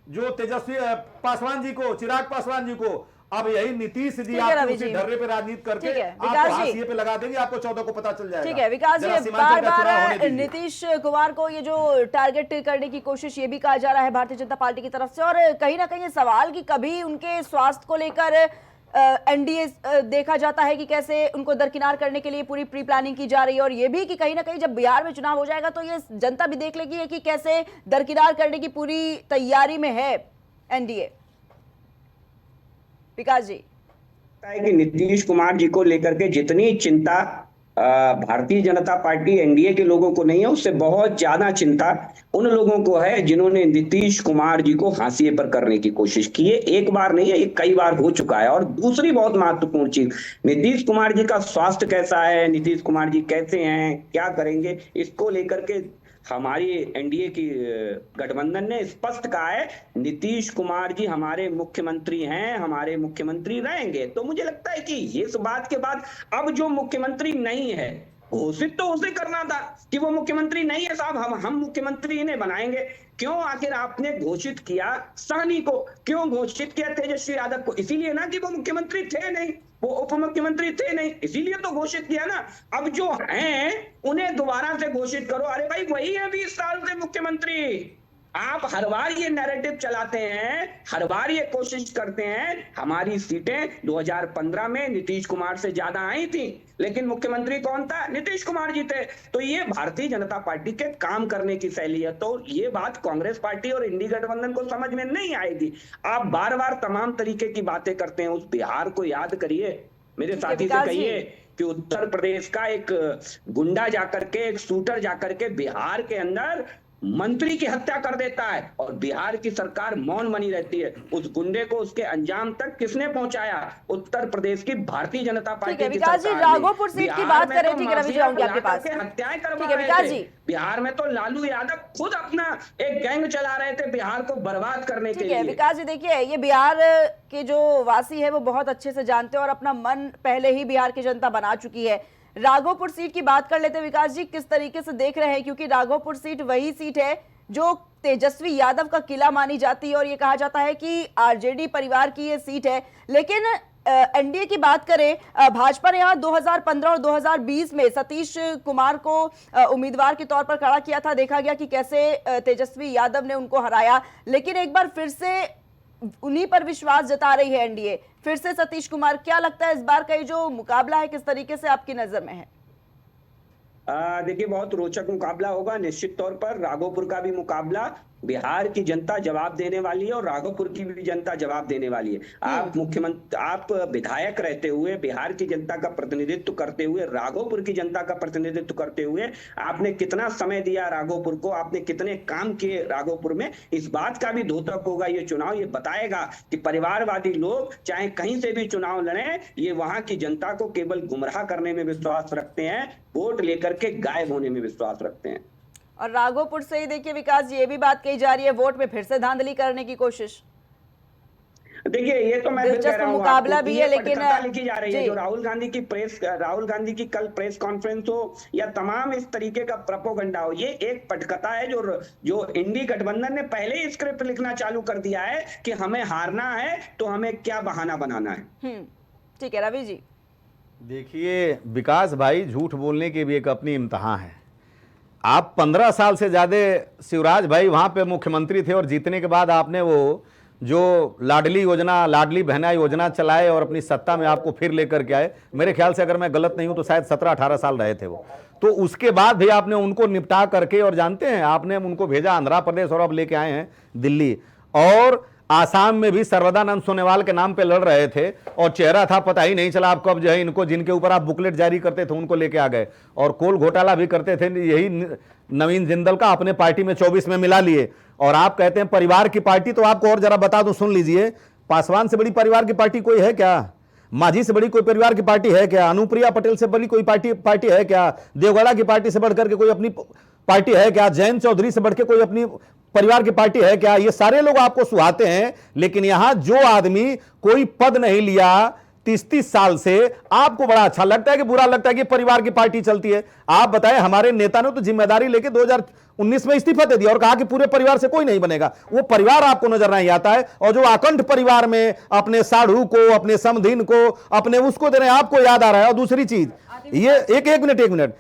जो तेजस्वी पासवान जी को, चिराग पासवान जी को, अब यही नीतीश जी ठीक है आपको रवि उसी जी। ढर्रे पे राजनीति करके ठीक है, आपको विकास जी। हाशिए पे लगा देंगे, आपको 14 को पता चल जाएगा। ठीक है विकास जरा जी, सीमांचल बार का चुनाव होने बार दीजिए। नीतीश कुमार को ये जो टारगेट करने की कोशिश ये भी कहा जा रहा है भारतीय जनता पार्टी की तरफ से, और कहीं ना कहीं ये सवाल कि कभी उनके स्वास्थ्य को लेकर एनडीए देखा जाता है कि कैसे उनको दरकिनार करने के लिए पूरी प्री प्लानिंग की जा रही है, और ये भी कि कहीं ना कहीं जब बिहार में चुनाव हो जाएगा तो ये जनता भी देख लेगी कि कैसे दरकिनार करने की पूरी तैयारी में है एनडीए। विकास जी। है कि नीतीश कुमार जी को लेकर के जितनी चिंता भारतीय जनता पार्टी एनडीए के लोगों को नहीं है, उससे बहुत ज्यादा चिंता उन लोगों को है जिन्होंने नीतीश कुमार जी को हाशिए पर करने की कोशिश की है। एक बार नहीं है, ये कई बार हो चुका है। और दूसरी बहुत महत्वपूर्ण चीज, नीतीश कुमार जी का स्वास्थ्य कैसा है, नीतीश कुमार जी कैसे हैं, क्या करेंगे, इसको लेकर के हमारी एनडीए की गठबंधन ने स्पष्ट कहा है नीतीश कुमार जी हमारे मुख्यमंत्री हैं, हमारे मुख्यमंत्री रहेंगे। तो मुझे लगता है कि इस बात के बाद अब जो मुख्यमंत्री नहीं है, घोषित तो उसे करना था कि वो मुख्यमंत्री नहीं है साहब, हम मुख्यमंत्री इन्हें बनाएंगे। क्यों आखिर आपने घोषित किया साहनी को, क्यों घोषित किया तेजस्वी यादव को? इसीलिए ना कि वो मुख्यमंत्री थे नहीं, वो उप मुख्यमंत्री थे नहीं, इसीलिए तो घोषित किया ना। अब जो हैं उन्हें दोबारा से घोषित करो। अरे भाई वही है 20 साल से मुख्यमंत्री। आप हर बार ये नैरेटिव चलाते हैं, हर बार ये कोशिश करते हैं। हमारी सीटें 2015 में नीतीश कुमार से ज्यादा आई थी, लेकिन मुख्यमंत्री कौन था? नीतीश कुमार जी थे। तो ये भारतीय जनता पार्टी के काम करने की शैली है। तो ये बात कांग्रेस पार्टी और इंडी गठबंधन को समझ में नहीं आएगी। आप बार बार तमाम तरीके की बातें करते हैं। उस बिहार को याद करिए, मेरे साथी से कहिए कि उत्तर प्रदेश का एक गुंडा जाकर के, एक शूटर जाकर के बिहार के अंदर मंत्री की हत्या कर देता है और बिहार की सरकार मौन बनी रहती है। उस गुंडे को उसके अंजाम तक किसने पहुंचाया? उत्तर प्रदेश की भारतीय जनता पार्टी की विकास जी, राघोपुर सीट की बात करें, ठीक है रवि जी आऊंगी आपके पास। हत्याएं करवा ठीक है विकास जी। बिहार में तो लालू यादव खुद अपना एक गैंग चला रहे थे बिहार को बर्बाद करने के लिए। विकास जी देखिए, ये बिहार के जो वासी है वो बहुत अच्छे से जानते हैं और अपना मन पहले ही बिहार की जनता बना चुकी है। राघोपुर सीट की बात कर लेते हैं विकास जी, किस तरीके से देख रहे हैं, क्योंकि राघोपुर सीट वही सीट है जो तेजस्वी यादव का किला मानी जाती है और ये कहा जाता है कि आरजेडी परिवार की ये सीट है। लेकिन एनडीए की बात करें, भाजपा ने यहाँ 2015 और 2020 में सतीश कुमार को उम्मीदवार के तौर पर खड़ा किया था। देखा गया कि कैसे तेजस्वी यादव ने उनको हराया, लेकिन एक बार फिर से उन्हीं पर विश्वास जता रही है एनडीए, फिर से सतीश कुमार। क्या लगता है इस बार का ये जो मुकाबला है किस तरीके से आपकी नजर में है? देखिए बहुत रोचक मुकाबला होगा। निश्चित तौर पर राघोपुर का भी मुकाबला बिहार की जनता जवाब देने वाली है और राघोपुर की भी जनता जवाब देने वाली है। आप मुख्यमंत्री, आप विधायक रहते हुए, बिहार की जनता का प्रतिनिधित्व करते हुए, राघोपुर की जनता का प्रतिनिधित्व करते हुए आपने कितना समय दिया राघोपुर को, आपने कितने काम किए राघोपुर में, इस बात का भी द्योतक होगा ये चुनाव। ये बताएगा कि परिवारवादी लोग चाहे कहीं से भी चुनाव लड़े, ये वहां की जनता को केवल गुमराह करने में विश्वास रखते हैं, वोट लेकर के गायब होने में विश्वास रखते हैं। और राघोपुर से ही देखिए विकास जी, ये भी बात कही जा रही है वोट में फिर से धांधली करने की कोशिश। देखिए ये तो मैं दिलचस्प कह रहा हूं मुकाबला भी है, लेकिन लिखी जा रही है जो राहुल गांधी की कल प्रेस कॉन्फ्रेंस हो या तमाम इस तरीके का प्रोपोगंडा हो, ये एक पटकथा है जो इंडी गठबंधन ने पहले ही स्क्रिप्ट लिखना चालू कर दिया है कि हमें हारना है तो हमें क्या बहाना बनाना है। ठीक है रवि जी। देखिए विकास भाई, झूठ बोलने की भी एक अपनी इम्तहान है। आप 15 साल से ज़्यादा शिवराज भाई वहाँ पे मुख्यमंत्री थे और जीतने के बाद आपने वो जो लाडली योजना, लाडली बहना योजना चलाए और अपनी सत्ता में आपको फिर लेकर के आए। मेरे ख्याल से अगर मैं गलत नहीं हूँ तो शायद 17-18 साल रहे थे वो। तो उसके बाद भी आपने उनको निपटा करके, और जानते हैं आपने उनको भेजा आंध्र प्रदेश और अब लेके आए हैं दिल्ली। और आसाम में भी सर्वदानंद सोनेवाल के नाम पे लड़ रहे थे और चेहरा था, पता ही नहीं चला आप कब जो है इनको, जिनके ऊपर आप बुकलेट जारी करते थे उनको लेके आ गए। और कोल घोटाला भी करते थे, यही नवीन जिंदल का अपने पार्टी में 24 में मिला लिए। और आप कहते हैं परिवार की पार्टी, तो आपको और जरा बता दूं, सुन लीजिए, पासवान से बड़ी परिवार की पार्टी कोई है क्या? मांझी से बड़ी कोई परिवार की पार्टी है क्या? अनुप्रिया पटेल से बड़ी कोई पार्टी है क्या? देवगौड़ा की पार्टी से बढ़कर के कोई अपनी पार्टी है क्या? जयंत चौधरी से बढ़ के कोई अपनी परिवार की पार्टी है क्या? ये सारे लोग आपको सुहाते हैं, लेकिन यहां जो आदमी कोई पद नहीं लिया, 30-30 साल से आपको बड़ा अच्छा लगता है कि बुरा लगता है कि परिवार की पार्टी चलती है? आप बताएं, हमारे नेता ने तो जिम्मेदारी लेके 2019 में इस्तीफा दे दिया और कहा कि पूरे परिवार से कोई नहीं बनेगा। वो परिवार आपको नजर नहीं आता है, और जो आकंठ परिवार में अपने साढ़ू को, अपने समधीन को, अपने उसको दे रहे हैं, आपको याद आ रहा है। और दूसरी चीज, ये एक मिनट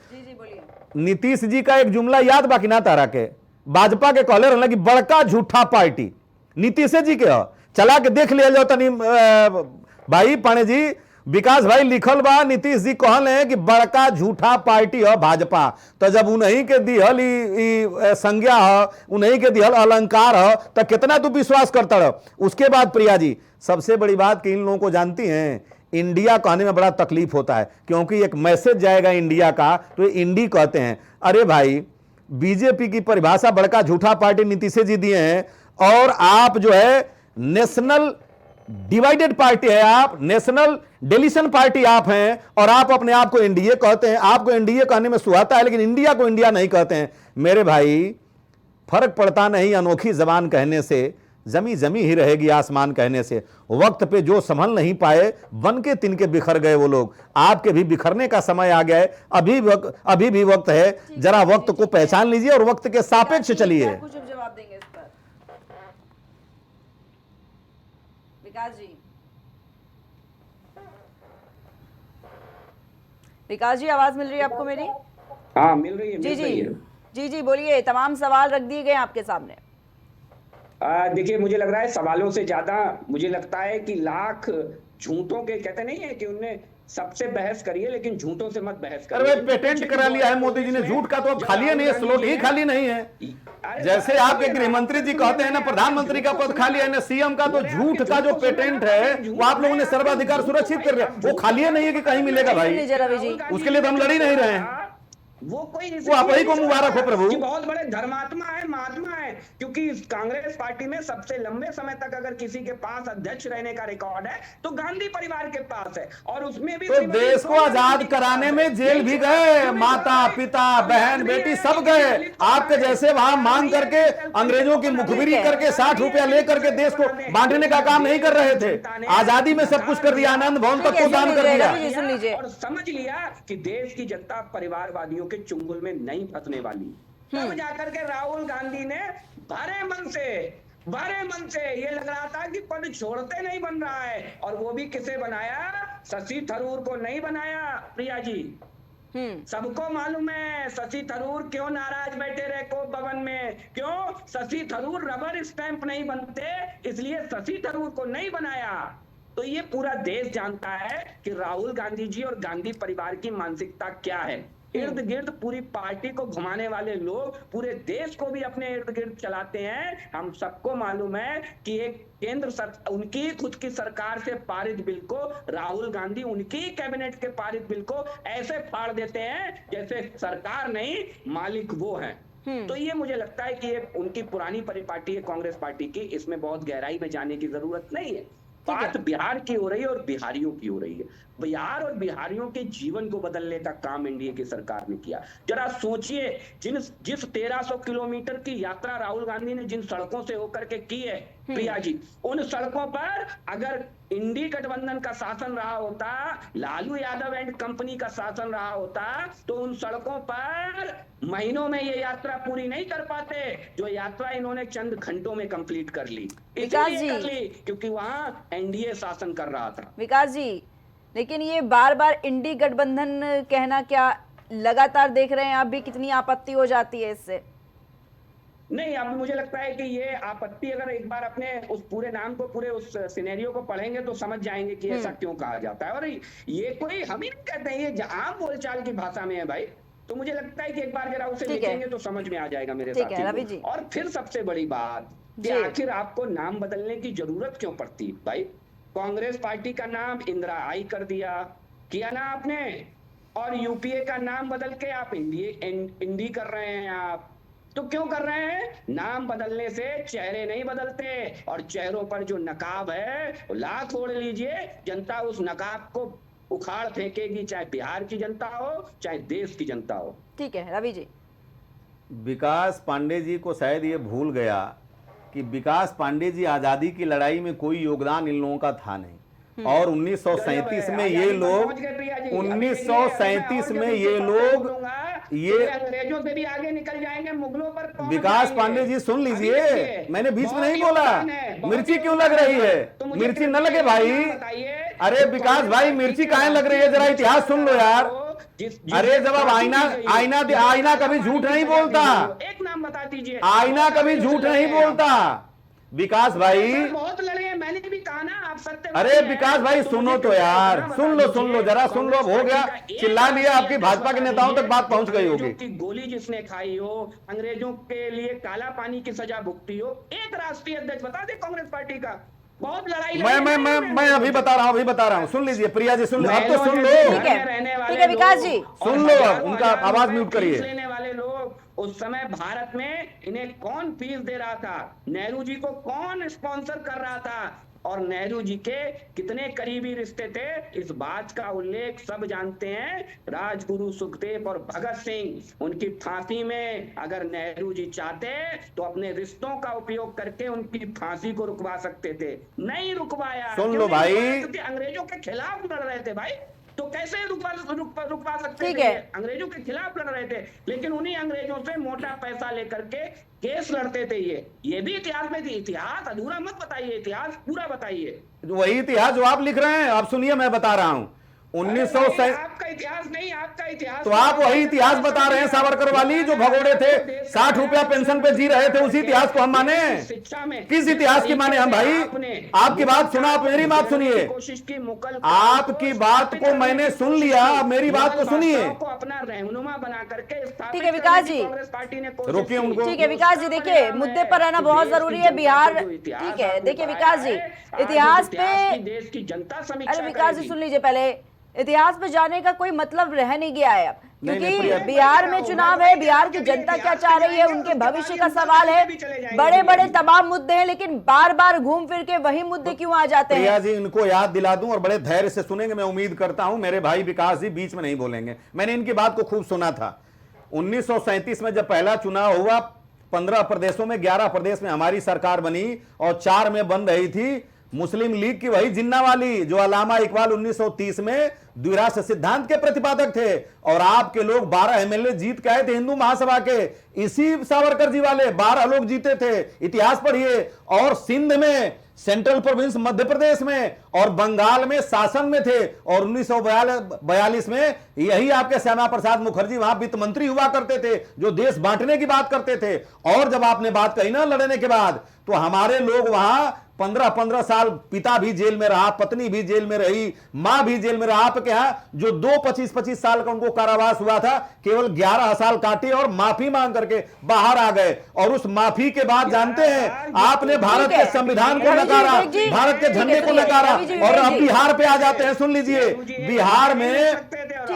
नीतीश जी का एक जुमला याद बाकी ना तारा के, भाजपा के कहले रहना कि बड़का झूठा पार्टी नीतीश जी के चला के देख लिया जाओ तनी भाई पाणे जी, विकास भाई लिखल बा, नीतीश जी कहल है कि बड़का झूठा पार्टी है भाजपा। तो जब उन्हीं के दिहल संज्ञा है, उन्हीं के दिहल अलंकार है, तो कितना तू विश्वास करता रह। उसके बाद प्रिया जी, सबसे बड़ी बात कि इन लोगों को जानती हैं, इंडिया कहने में बड़ा तकलीफ होता है, क्योंकि एक मैसेज जाएगा इंडिया का तो ये इंडी कहते हैं। अरे भाई, बीजेपी की परिभाषा बड़का झूठा पार्टी नीतीश जी दिए हैं, और आप जो है नेशनल डिवाइडेड पार्टी है, आप नेशनल डिलीशन पार्टी आप हैं, और आप अपने आप को एनडीए कहते हैं। आपको एनडीए कहने में सुहाता है, लेकिन इंडिया को इंडिया नहीं कहते हैं। मेरे भाई, फर्क पड़ता नहीं अनोखी जबान कहने से, जमी जमी ही रहेगी आसमान कहने से। वक्त पे जो संभल नहीं पाए, बन के तिनके बिखर गए वो लोग। आपके भी बिखरने का समय आ गया है, अभी भी वक्त है। जरा वक्त को पहचान लीजिए और वक्त के सापेक्ष चलिए। कुछ जवाब देंगे इस पर विकास जी? विकास जी, आवाज मिल रही है आपको मेरी? हाँ, मिल रही है। जी बोलिए, तमाम सवाल रख दिए गए आपके सामने। देखिए, मुझे लग रहा है सवालों से ज्यादा मुझे लगता है कि लाख झूठों के, कहते नहीं है कि उनने सबसे बहस करी है, लेकिन झूठों से मत बहस करिए। अरे पेटेंट करा लिया है मोदी जी ने झूठ का, तो अब खाली नहीं है, स्लॉट ही खाली नहीं है। जैसे आपके गृह मंत्री जी कहते हैं ना, प्रधानमंत्री का पद खाली है ना, सीएम का, तो झूठ का जो पेटेंट है वो आप लोगों ने सर्वाधिकार सुरक्षित कर रहे हैं, वो खाली नहीं है कि कहीं मिलेगा भाई। उसके लिए तो हम लड़ ही नहीं रहे हैं। वो कोई वो आप ही को मुबारक हो प्रभु। बहुत बड़े धर्मात्मा है, महात्मा है, क्योंकि कांग्रेस पार्टी में सबसे लंबे समय तक अगर किसी के पास अध्यक्ष रहने का रिकॉर्ड है तो गांधी परिवार के पास है, और उसमें भी तो देश को आजाद कराने में जेल भी गए, माता पिता बहन बेटी सब गए। आपके जैसे वहां मांग करके अंग्रेजों की मुखबिरी करके 60 रुपया लेकर के देश को बांटने का काम नहीं कर रहे थे। आजादी में सब कुछ कर दिया, आनंद भवन तक को दान कर दिया, और समझ लिया कि देश की जनता परिवारवादियों के चुंगल में नहीं फंसने वाली। तब जाकर के राहुल गांधी ने भरे मन से ये लग रहा था कि पद छोड़ते नहीं बन रहा है, और वो भी किसे बनाया? शशि थरूर को नहीं बनाया प्रिया जी। सबको मालूम है शशि थरूर क्यों नाराज बैठे रहे कोप भवन में, क्यों? शशि थरूर रबर स्टैंप नहीं बनते, इसलिए शशि थरूर को नहीं बनाया। तो ये पूरा देश जानता है कि राहुल गांधी जी और गांधी परिवार की मानसिकता क्या है। इर्द गिर्द पूरी पार्टी को घुमाने वाले लोग पूरे देश को भी अपने इर्द गिर्द चलाते हैं। हम सबको मालूम है कि एक उनकी खुद की सरकार से पारित बिल को राहुल गांधी उनकी कैबिनेट के पारित बिल को ऐसे फाड़ देते हैं जैसे सरकार नहीं, मालिक वो है। तो ये मुझे लगता है कि ये उनकी पुरानी परिपाटी है कांग्रेस पार्टी की, इसमें बहुत गहराई में जाने की जरूरत नहीं है। बात बिहार की हो रही है और बिहारियों की हो रही है। बिहार और बिहारियों के जीवन को बदलने का काम एनडीए की सरकार ने किया। जरा सोचिए, जिस 1300 किलोमीटर की यात्रा राहुल गांधी ने जिन सड़कों से होकर के की है प्रिया जी, उन सड़कों पर अगर इंडी गठबंधन का शासन रहा होता, लालू यादव एंड कंपनी का शासन रहा होता, तो उन सड़कों पर महीनों में ये यात्रा पूरी नहीं कर पाते, जो यात्रा इन्होंने चंद घंटों में कंप्लीट कर ली। क्योंकि वहां एनडीए शासन कर रहा था। विकास जी, लेकिन ये बार बार इंडी गठबंधन कहना क्या लगातार देख रहे हैं आप भी, कितनी आपत्ति हो जाती है इससे? नहीं, अब मुझे लगता है कि ये आपत्ति अगर एक बार अपने उस पूरे नाम को, पूरे उस सिनेरियो को पढ़ेंगे तो समझ जाएंगे कि ऐसा क्यों कहा जाता है। और ये कोई हम ही नहीं कहते हैं, ये आम बोलचाल की भाषा में है भाई। तो मुझे लगता है कि एक बार जरा उसे लिखेंगे तो समझ में आ जाएगा मेरे साथी। और फिर सबसे बड़ी बात कि आखिर आपको नाम बदलने की जरूरत क्यों पड़ती भाई? कांग्रेस पार्टी का नाम इंदिरा आई कर दिया, किया ना आपने, और यूपीए का नाम बदल के आप इंडी कर रहे हैं आप। तो क्यों कर रहे हैं? नाम बदलने से चेहरे नहीं बदलते, और चेहरों पर जो नकाब है ला छोड़ लीजिए, जनता उस नकाब को उखाड़ फेंकेगी, चाहे बिहार की जनता हो चाहे देश की जनता हो। ठीक है रवि जी। विकास पांडे जी को शायद ये भूल गया कि विकास पांडे जी आज़ादी की लड़ाई में कोई योगदान इन लोगों का था नहीं। और 1937 में ये लोग 1937 में ये लोग ये अंग्रेजों से भी आगे निकल जाएंगे, मुगलों पर पहुंच विकास जाएंगे। पांडे जी सुन लीजिए, देखिए, मैंने बीच में बहुत नहीं बोला। योगदान है, बहुत मिर्ची क्यों लग योगदान रही है? तो मुझे मिर्ची न लगे भाई। बताइए। अरे विकास भाई, मिर्ची काहे लग रही है? जरा इतिहास सुन लो यार। अरे जब आप आईना कभी झूठ नहीं बोलता। एक नाम बता दीजिए। आईना कभी झूठ नहीं बोलता विकास भाई। बहुत लड़े हैं, मैंने भी कहा ना, आप सत्य। अरे विकास भाई सुनो तो यार, सुन लो जरा सुन लो। हो गया, चिल्ला लिया, आपकी भाजपा के नेताओं तक बात पहुंच गई होगी। गोली जिसने खाई हो, अंग्रेजों के लिए काला पानी की सजा भुगती हो, एक राष्ट्रीय अध्यक्ष बता दे कांग्रेस पार्टी का। बहुत लड़ाई मैं अभी बता रहा हूँ, सुन लीजिए प्रिया जी, सुन लो, अब तो सुन लो। ठीक है विकास जी, सुन लो, अब उनका आवाज म्यूट करिए। लेने वाले लोग उस समय भारत में इन्हें कौन फीस दे रहा था, नेहरू जी को कौन स्पॉन्सर कर रहा था, और नेहरू जी के कितने करीबी रिश्ते थे, इस बात का उल्लेख सब जानते हैं। राजगुरु सुखदेव और भगत सिंह, उनकी फांसी में अगर नेहरू जी चाहते तो अपने रिश्तों का उपयोग करके उनकी फांसी को रुकवा सकते थे, नहीं रुकवाया। सुन लो भाई, क्योंकि अंग्रेजों के खिलाफ लड़ रहे थे भाई, तो कैसे रुकवा सकते ठीक थे? है। अंग्रेजों के खिलाफ लड़ रहे थे, लेकिन उन्हीं अंग्रेजों से मोटा पैसा लेकर के केस लड़ते थे। ये भी इतिहास में थी। इतिहास अधूरा मत बताइए, इतिहास पूरा बताइए। वही इतिहास जो आप लिख रहे हैं, आप सुनिए, मैं बता रहा हूँ। 1900 आपका इतिहास नहीं, आपका इतिहास तो आप वही इतिहास बता रहे हैं सावरकर वाली, जो भगोड़े थे, 60 रुपया पेंशन पे जी रहे थे, उसी इतिहास को हम माने? शिक्षा में किस इतिहास की माने हम भाई? आपकी बात सुना, आप मेरी बात सुनिए। कोशिश की, मुकल आपकी बात को मैंने सुन लिया, अब मेरी बात को सुनिए। को अपना रहनुमा बना करके ठीक है विकास जी, कांग्रेस पार्टी ने रोकिए उनको। ठीक है विकास जी, देखिए मुद्दे पर रहना बहुत जरूरी है। बिहार, ठीक है, देखिए विकास जी, इतिहास पे, देश की जनता अरे समीक्षा विकास जी सुन लीजिए, पहले इतिहास पे जाने का कोई मतलब रह नहीं गया है अब, क्योंकि बिहार में चुनाव है, बिहार की जनता क्या चाह रही है, उनके भविष्य का सवाल है। बड़े बड़े तमाम मुद्दे हैं, लेकिन बार बार घूम फिर के वही मुद्दे क्यों आ जाते हैं? प्रिया जी, इनको याद दिला दूं और बड़े धैर्य से सुनेंगे, मैं उम्मीद करता हूं मेरे भाई विकास जी बीच में नहीं बोलेंगे। मैंने इनकी बात को खूब सुना था। 1937 में जब पहला चुनाव हुआ, 15 प्रदेशों में 11 प्रदेश में हमारी सरकार बनी और 4 में बन रही थी मुस्लिम लीग की वही जिन्ना वाली, जो अल्लामा इकबाल 1930 में द्विराष्ट्र सिद्धांत के प्रतिपादक थे, और आपके लोग 12 एमएलए जीत के आए थे हिंदू महासभा के, इसी सावरकर जी वाले 12 लोग जीते थे। इतिहास पढ़िए। और सिंध में, सेंट्रल प्रोविंस मध्य प्रदेश में और बंगाल में शासन में थे, और 1942 में यही आपके श्यामा प्रसाद मुखर्जी वहां वित्त मंत्री हुआ करते थे, जो देश बांटने की बात करते थे। और जब आपने बात कही ना लड़ने के बाद, तो हमारे लोग वहां 15-15 साल, पिता भी जेल में रहा, पत्नी भी जेल में रही, मां भी जेल में रहा। आपके यहां जो 2 25-25 साल का उनको कारावास हुआ था, केवल 11 साल काटे और माफी मांग करके बाहर आ गए। और उस माफी के बाद जानते हैं, आपने भारत के संविधान को नकारा, भारत के झंडे को नकारा, और अब बिहार पे आ जाते हैं। सुन लीजिए, बिहार में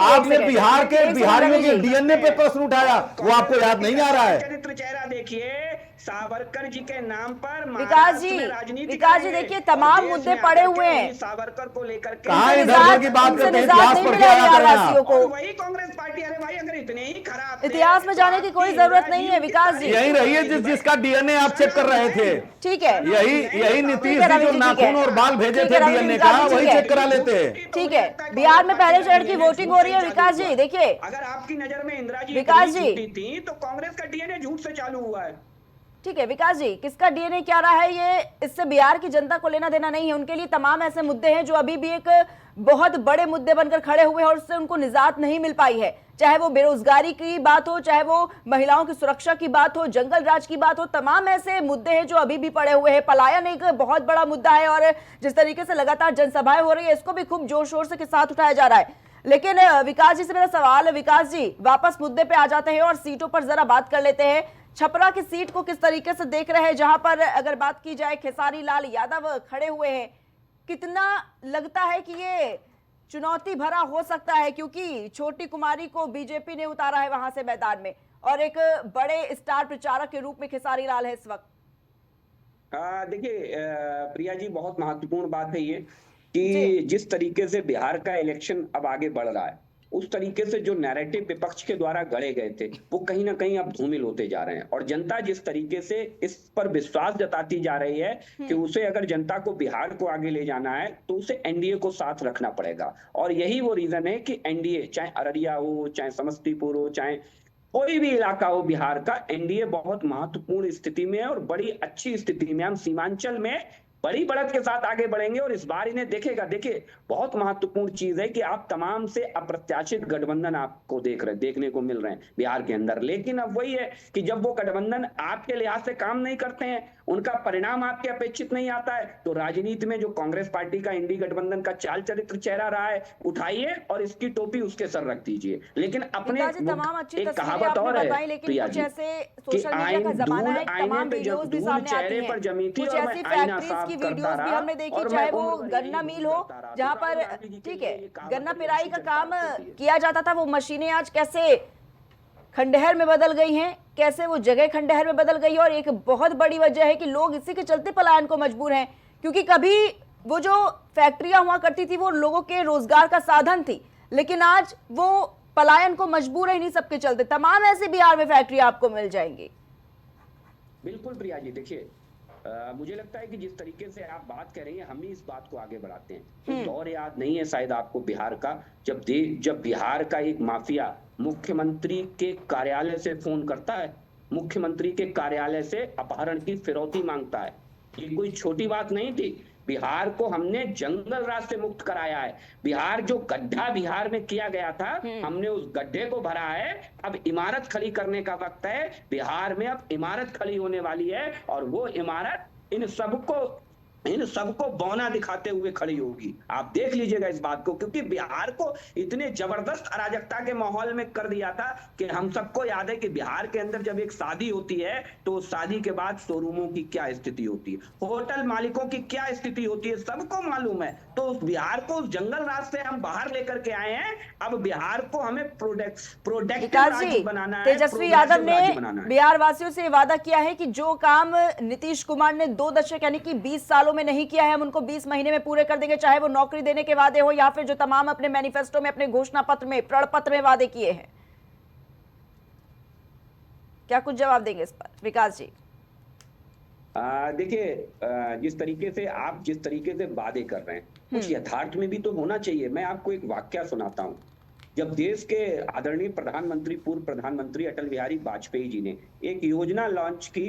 आपने बिहार के बिहारियों के डीएनए पे प्रश्न उठाया, वो आपको याद नहीं आ रहा है? चरित्र चेहरा देखिए, सावरकर जी के नाम पर विकास जी देखिए तमाम मुद्दे पड़े हुए हैं, सावरकर को लेकर के कहां इधर की बात करते हैं? इतिहास पर क्या बिहारवासियों को वही कांग्रेस पार्टी। अरे भाई, अगर इतने ही खराब इतिहास में जाने की कोई जरूरत नहीं है विकास जी। यही रही है जिसका डीएनए आप चेक कर रहे थे। ठीक है, यही नीतीश जी जो नाखून और बाल भेजे थे डीएनए का, वही चेक करा लेते। ठीक है, बिहार में पहले चरण की वोटिंग हो रही है विकास जी। देखिए, अगर आपकी नजर में इंदिरा जी विकास जी थी, तो कांग्रेस का डीएनए झूठ से चालू हुआ है। ठीक है विकास जी, किसका डीएनए क्या रहा है, ये इससे बिहार की जनता को लेना देना नहीं है। उनके लिए तमाम ऐसे मुद्दे हैं जो अभी भी एक बहुत बड़े मुद्दे बनकर खड़े हुए हैं और उससे उनको निजात नहीं मिल पाई है। चाहे वो बेरोजगारी की बात हो, चाहे वो महिलाओं की सुरक्षा की बात हो, जंगल राज की बात हो, तमाम ऐसे मुद्दे हैं जो अभी भी पड़े हुए हैं। पलायन एक बहुत बड़ा मुद्दा है, और जिस तरीके से लगातार जनसभाएं हो रही है, इसको भी खूब जोर शोर से के साथ उठाया जा रहा है। लेकिन विकास जी से मेरा सवाल है, विकास जी वापस मुद्दे पे आ जाते हैं और सीटों पर जरा बात कर लेते हैं। छपरा की सीट को किस तरीके से देख रहे हैं, जहां पर अगर बात की जाए खेसारी लाल यादव खड़े हुए हैं, कितना लगता है कि ये चुनौती भरा हो सकता है, क्योंकि छोटी कुमारी को बीजेपी ने उतारा है वहां से मैदान में, और एक बड़े स्टार प्रचारक के रूप में खेसारी लाल है इस वक्त? देखिए प्रिया जी, बहुत महत्वपूर्ण बात है ये कि जिस तरीके से बिहार का इलेक्शन अब आगे बढ़ रहा है, उस तरीके से जो नैरेटिव विपक्ष के द्वारा गढ़े गए थे वो कहीं ना कहीं अब धूमिल होते जा रहे हैं। और जनता जिस तरीके से इस पर विश्वास जताती जा रही है कि उसे अगर जनता को बिहार को आगे ले जाना है तो उसे एनडीए को साथ रखना पड़ेगा। और यही वो रीजन है कि एनडीए, चाहे अररिया हो, चाहे समस्तीपुर हो, चाहे कोई भी इलाका हो बिहार का, एनडीए बहुत महत्वपूर्ण स्थिति में है और बड़ी अच्छी स्थिति में। हम सीमांचल में बड़ी बढ़त के साथ आगे बढ़ेंगे और इस बार इन्हें देखेगा। देखिए, बहुत महत्वपूर्ण चीज है कि आप तमाम से अप्रत्याशित गठबंधन आपको देखने को मिल रहे हैं बिहार के अंदर। लेकिन अब वही है कि जब वो गठबंधन आपके लिहाज से काम नहीं करते हैं, उनका परिणाम आपके अपेक्षित नहीं आता है, तो राजनीति में जो कांग्रेस पार्टी का इंडी गठबंधन का चाल चरित्र चेहरा रहा है, उठाइए और इसकी टोपी उसके सर रख दीजिए। लेकिन अपने एक कहावत और है प्रिया जी कि आईन धूल चेहरे पर जमी थी और मैं आईना साफ करता रहा। हमने देखी, चाहे वो गन्ना मिल हो जहाँ पर ठीक है गन्ना पिराई का काम किया जाता था, वो मशीनें आज कैसे खंडहर में बदल गई हैं, कैसे वो जगह खंडहर में बदल गई है। और एक बहुत बड़ी वजह है कि लोग इसी के चलते पलायन को मजबूर हैं, क्योंकि कभी वो जो फैक्ट्रियां हुआ करती थी वो लोगों के रोजगार का साधन थी, लेकिन आज वो पलायन को मजबूर है इन्हीं सबके चलते। तमाम ऐसे बिहार में फैक्ट्री आपको मिल जाएंगी। बिल्कुल प्रिया जी, देखिए मुझे लगता है कि जिस तरीके से आप बात कर रही हैं, हम भी इस बात को आगे बढ़ाते हैं। तो दौर याद नहीं है शायद आपको बिहार का, जब बिहार का एक माफिया मुख्यमंत्री के कार्यालय से फोन करता है, मुख्यमंत्री के कार्यालय से अपहरण की फिरौती मांगता है। ये कोई छोटी बात नहीं थी। बिहार को हमने जंगल राज से मुक्त कराया है। बिहार जो गड्ढा बिहार में किया गया था, हमने उस गड्ढे को भरा है। अब इमारत खड़ी करने का वक्त है। बिहार में अब इमारत खड़ी होने वाली है और वो इमारत इन सबको बौना दिखाते हुए खड़ी होगी। आप देख लीजिएगा इस बात को, क्योंकि बिहार को इतने जबरदस्त अराजकता के माहौल में कर दिया था कि हम सबको याद है कि बिहार के अंदर जब एक शादी होती है तो उस शादी के बाद शोरूमों की क्या स्थिति होती है, होटल मालिकों की क्या स्थिति होती है, सबको मालूम है। तो उस बिहार को उस जंगल राज से हम बाहर लेकर के आए हैं। अब बिहार को हमें प्रोडक्टिव राज्य बनाना है। तेजस्वी यादव ने बिहार वासियों से वादा किया है कि जो काम नीतीश कुमार ने 2 दशक यानी कि 20 सालों में नहीं किया है, हम उनको 20 महीने में पूरे कर देंगे, चाहे वो नौकरी देने के वादे हो या फिर जो तमाम अपने मैनिफेस्टो में, अपने घोषणा पत्र में, प्रण पत्र में वादे किए हैं। क्या कुछ जवाब देंगे इस पर विकास जी? देखिए, जिस तरीके से वादे कर रहे हैं, कुछ यथार्थ में भी तो होना चाहिए। मैं आपको एक वाक्य सुनाता हूं। जब देश के आदरणीय प्रधानमंत्री, पूर्व प्रधानमंत्री अटल बिहारी वाजपेयी जी ने एक योजना लॉन्च की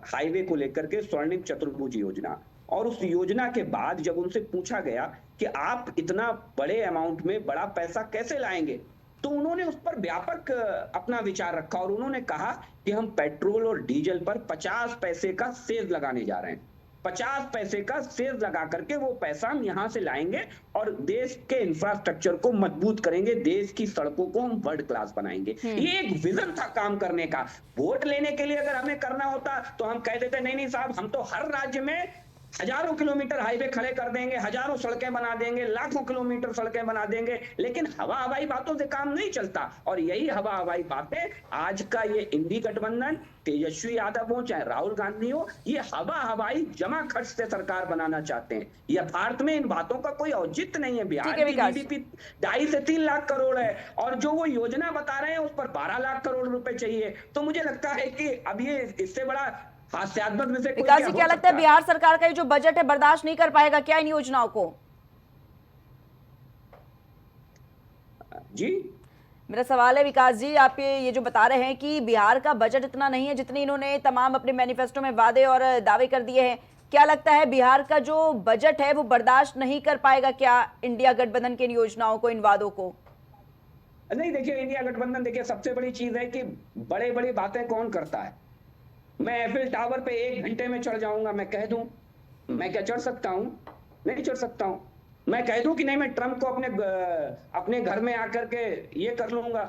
हाईवे को लेकर के, स्वर्णिम चतुर्भुज योजना, और उस योजना के बाद जब उनसे पूछा गया कि आप इतना बड़े अमाउंट में बड़ा पैसा कैसे लाएंगे, तो उन्होंने उस पर व्यापक अपना विचार रखा और उन्होंने कहा कि हम पेट्रोल और डीजल पर 50 पैसे का सेस लगाने जा रहे हैं। 50 पैसे का सेस लगा करके वो पैसा हम यहां से लाएंगे और देश के इंफ्रास्ट्रक्चर को मजबूत करेंगे, देश की सड़कों को हम वर्ल्ड क्लास बनाएंगे। ये एक विजन था काम करने का। वोट लेने के लिए अगर हमें करना होता तो हम कह देते नहीं साहब, हम तो हर राज्य में हजारों किलोमीटर हाईवे खड़े कर देंगे, हजारों सड़कें बना देंगे, लाखों किलोमीटर सड़कें बना देंगे। लेकिन हवाई बातों से काम नहीं चलता। और यही हवाई बातें आज का ये इंडी गठबंधन, तेजस्वी यादव हो चाहे राहुल गांधी हो, ये हवाई जमा खर्च से सरकार बनाना चाहते हैं। यथार्थ में इन बातों का कोई औचित्य नहीं है। बिहार की जीडीपी 2.5 से 3 लाख करोड़ है और जो वो योजना बता रहे हैं उस पर 12 लाख करोड़ रुपए चाहिए। तो मुझे लगता है कि अब ये इससे बड़ा हास्यास्पद में से विकास जी क्या लगता है, बिहार सरकार का ये जो बजट है बर्दाश्त नहीं कर पाएगा क्या इन योजनाओं को? जी मेरा सवाल है विकास जी, आप ये जो बता रहे हैं कि बिहार का बजट इतना नहीं है जितनी इन्होंने तमाम अपने मैनिफेस्टो में वादे और दावे कर दिए हैं, क्या लगता है बिहार का जो बजट है वो बर्दाश्त नहीं कर पाएगा क्या इंडिया गठबंधन की इन योजनाओं को, इन वादों को? नहीं, देखिए इंडिया गठबंधन, देखिए सबसे बड़ी चीज है कि बड़े बड़ी बातें कौन करता है। मैं एफिल टावर पे 1 घंटे में चढ़ जाऊंगा, मैं कह दूं, मैं क्या चढ़ सकता हूं? नहीं चढ़ सकता हूं। मैं कह दूं कि नहीं, मैं ट्रंप को अपने घर में आकर के ये कर लूंगा,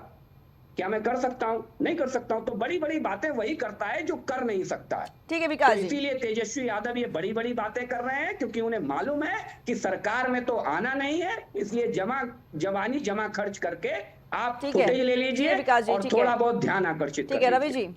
क्या मैं कर सकता हूं? नहीं कर सकता हूं। तो बड़ी बड़ी बातें वही करता है जो कर नहीं सकता है। ठीक है विकास जी, इसीलिए तेजस्वी यादव ये बड़ी बड़ी बातें कर रहे हैं, क्योंकि उन्हें मालूम है कि सरकार में तो आना नहीं है। इसलिए जमा खर्च करके आप फुटेज ले लीजिए और थोड़ा बहुत ध्यान आकर्षित ठीक है। रवि जी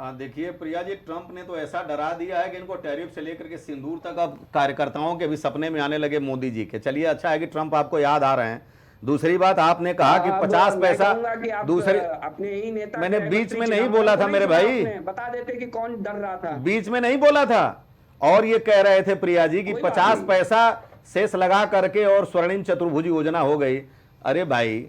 देखिए प्रिया जी, ट्रंप ने तो ऐसा डरा दिया है कि इनको टैरिफ से लेकर के सिंदूर तक अब कार्यकर्ताओं के भी सपने में आने लगे मोदी जी के। चलिए अच्छा है कि ट्रंप आपको याद आ रहे हैं, दूसरी बात आपने कहा कि 50 मैं पैसा कहूंगा कि आप दूसरी अपने ही नेता मैंने गृह बीच मंत्री में नहीं चिदम्बरम बोला को था नहीं मेरे सुना भाई, आपने? बता देते कि कौन डर रहा था। बीच में नहीं बोला था। और ये कह रहे थे प्रिया जी कि कोई बात 50 नहीं। पैसा शेष लगा करके और स्वर्णिम चतुर्भुज योजना हो गई। अरे भाई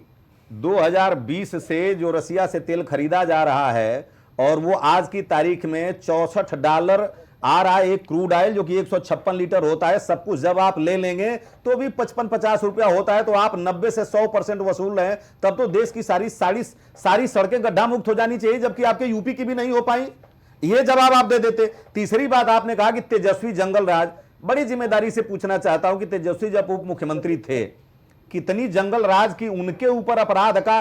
2020 से जो रसिया से तेल खरीदा जा रहा है और वो आज की तारीख में $64 आ रहा है एक क्रूड ऑयल, जो कि 156 लीटर होता है। सब कुछ जब आप ले लेंगे तो भी 55-50 रुपया होता है। तो आप 90 से 100% वसूल रहे हैं, तब तो देश की सारी सड़कें गड्ढा मुक्त हो जानी चाहिए, जबकि आपके यूपी की भी नहीं हो पाई। ये जवाब आप दे देते। तीसरी बात आपने कहा कि तेजस्वी जंगल राज, बड़ी जिम्मेदारी से पूछना चाहता हूं कि तेजस्वी जब उप मुख्यमंत्री थे, कितनी जंगल राज की उनके ऊपर अपराध का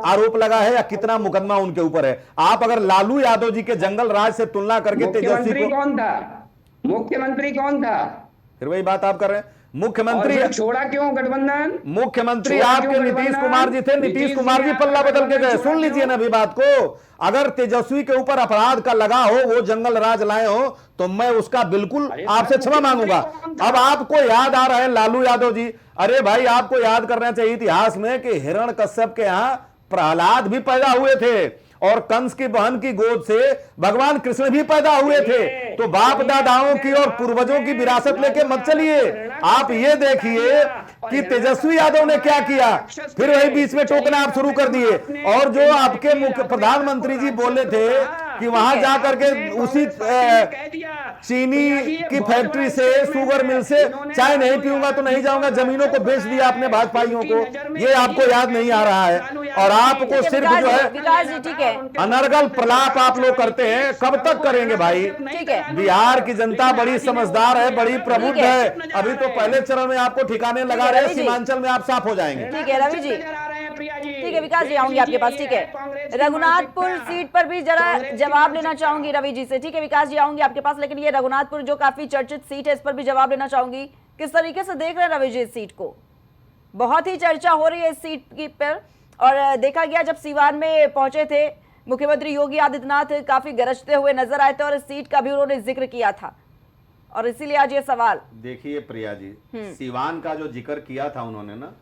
आरोप लगा है या कितना मुकदमा उनके ऊपर है? आप अगर लालू यादव जी के जंगल राज से तुलना करके तेजस्वी मुख्यमंत्री को, कौन था? मुख्यमंत्री कौन था? फिर वही बात आप कर रहे हैं। मुख्यमंत्री, और फिर छोड़ा क्यों गठबंधन? मुख्यमंत्री छोड़ा आपके क्यों नीतीश गठबंधन? कुमार जी थे। नीतीश कुमार जी पल्ला बदल के गए। सुन लीजिए ना अभी बात को। अगर तेजस्वी के ऊपर अपराध का लगा हो, वो जंगल राज लाए हो, तो मैं उसका बिल्कुल आपसे क्षमा मांगूंगा। अब आपको याद आ रहा है लालू यादव जी, अरे भाई आपको याद करना चाहिए इतिहास में कि हिरण्यकश्यप के यहां प्रहलाद भी पैदा हुए थे और कंस की बहन की गोद से भगवान कृष्ण भी पैदा हुए थे। तो बाप दादाओं की और पूर्वजों की विरासत लेके मत चलिए। आप ये देखिए कि तेजस्वी यादव ने क्या किया, फिर वही बीच में टोकना आप शुरू कर दिए। और जो आपके मुख्य प्रधानमंत्री जी बोले थे कि वहां जाकर के उसी चीनी की फैक्ट्री से, शुगर मिल से चाय नहीं पीऊंगा तो नहीं जाऊंगा, जमीनों को बेच दिया आपने भाजपाइयों को। ये आपको याद नहीं आ रहा है। और आपको सिर्फ जो है विकास जी ठीक है, अनर्गल प्रलाप आप लोग करते हैं। कब तक करेंगे भाई? ठीक है। बिहार की जनता बड़ी समझदार है, बड़ी प्रबुद्ध है। अभी तो पहले चरण में आपको ठिकाने लगा रहे हैं, सीमांचल में आप साफ हो जाएंगे। ठीक है रवि जी, ठीक है विकास जी आऊंगी आपके पास। ठीक है, रघुनाथपुर सीट पर भी जरा जवाब लेना चाहूंगी रवि जी से। ठीक है विकास जी आऊंगी आपके पास, लेकिन ये रघुनाथपुर जो काफी चर्चित सीट है, इस पर भी जवाब लेना चाहूंगी। किस तरीके से देख रहे हैं रवि जी इस सीट को? बहुत ही चर्चा हो रही है इस सीट की पर, और देखा गया जब सीवान में पहुंचे थे मुख्यमंत्री योगी आदित्यनाथ काफी गरजते हुए नजर आए थे और इस सीट का भी उन्होंने जिक्र किया था, और इसीलिए आज ये सवाल। देखिए प्रिया जी, सीवान का जो जिक्र किया था उन्होंने ना,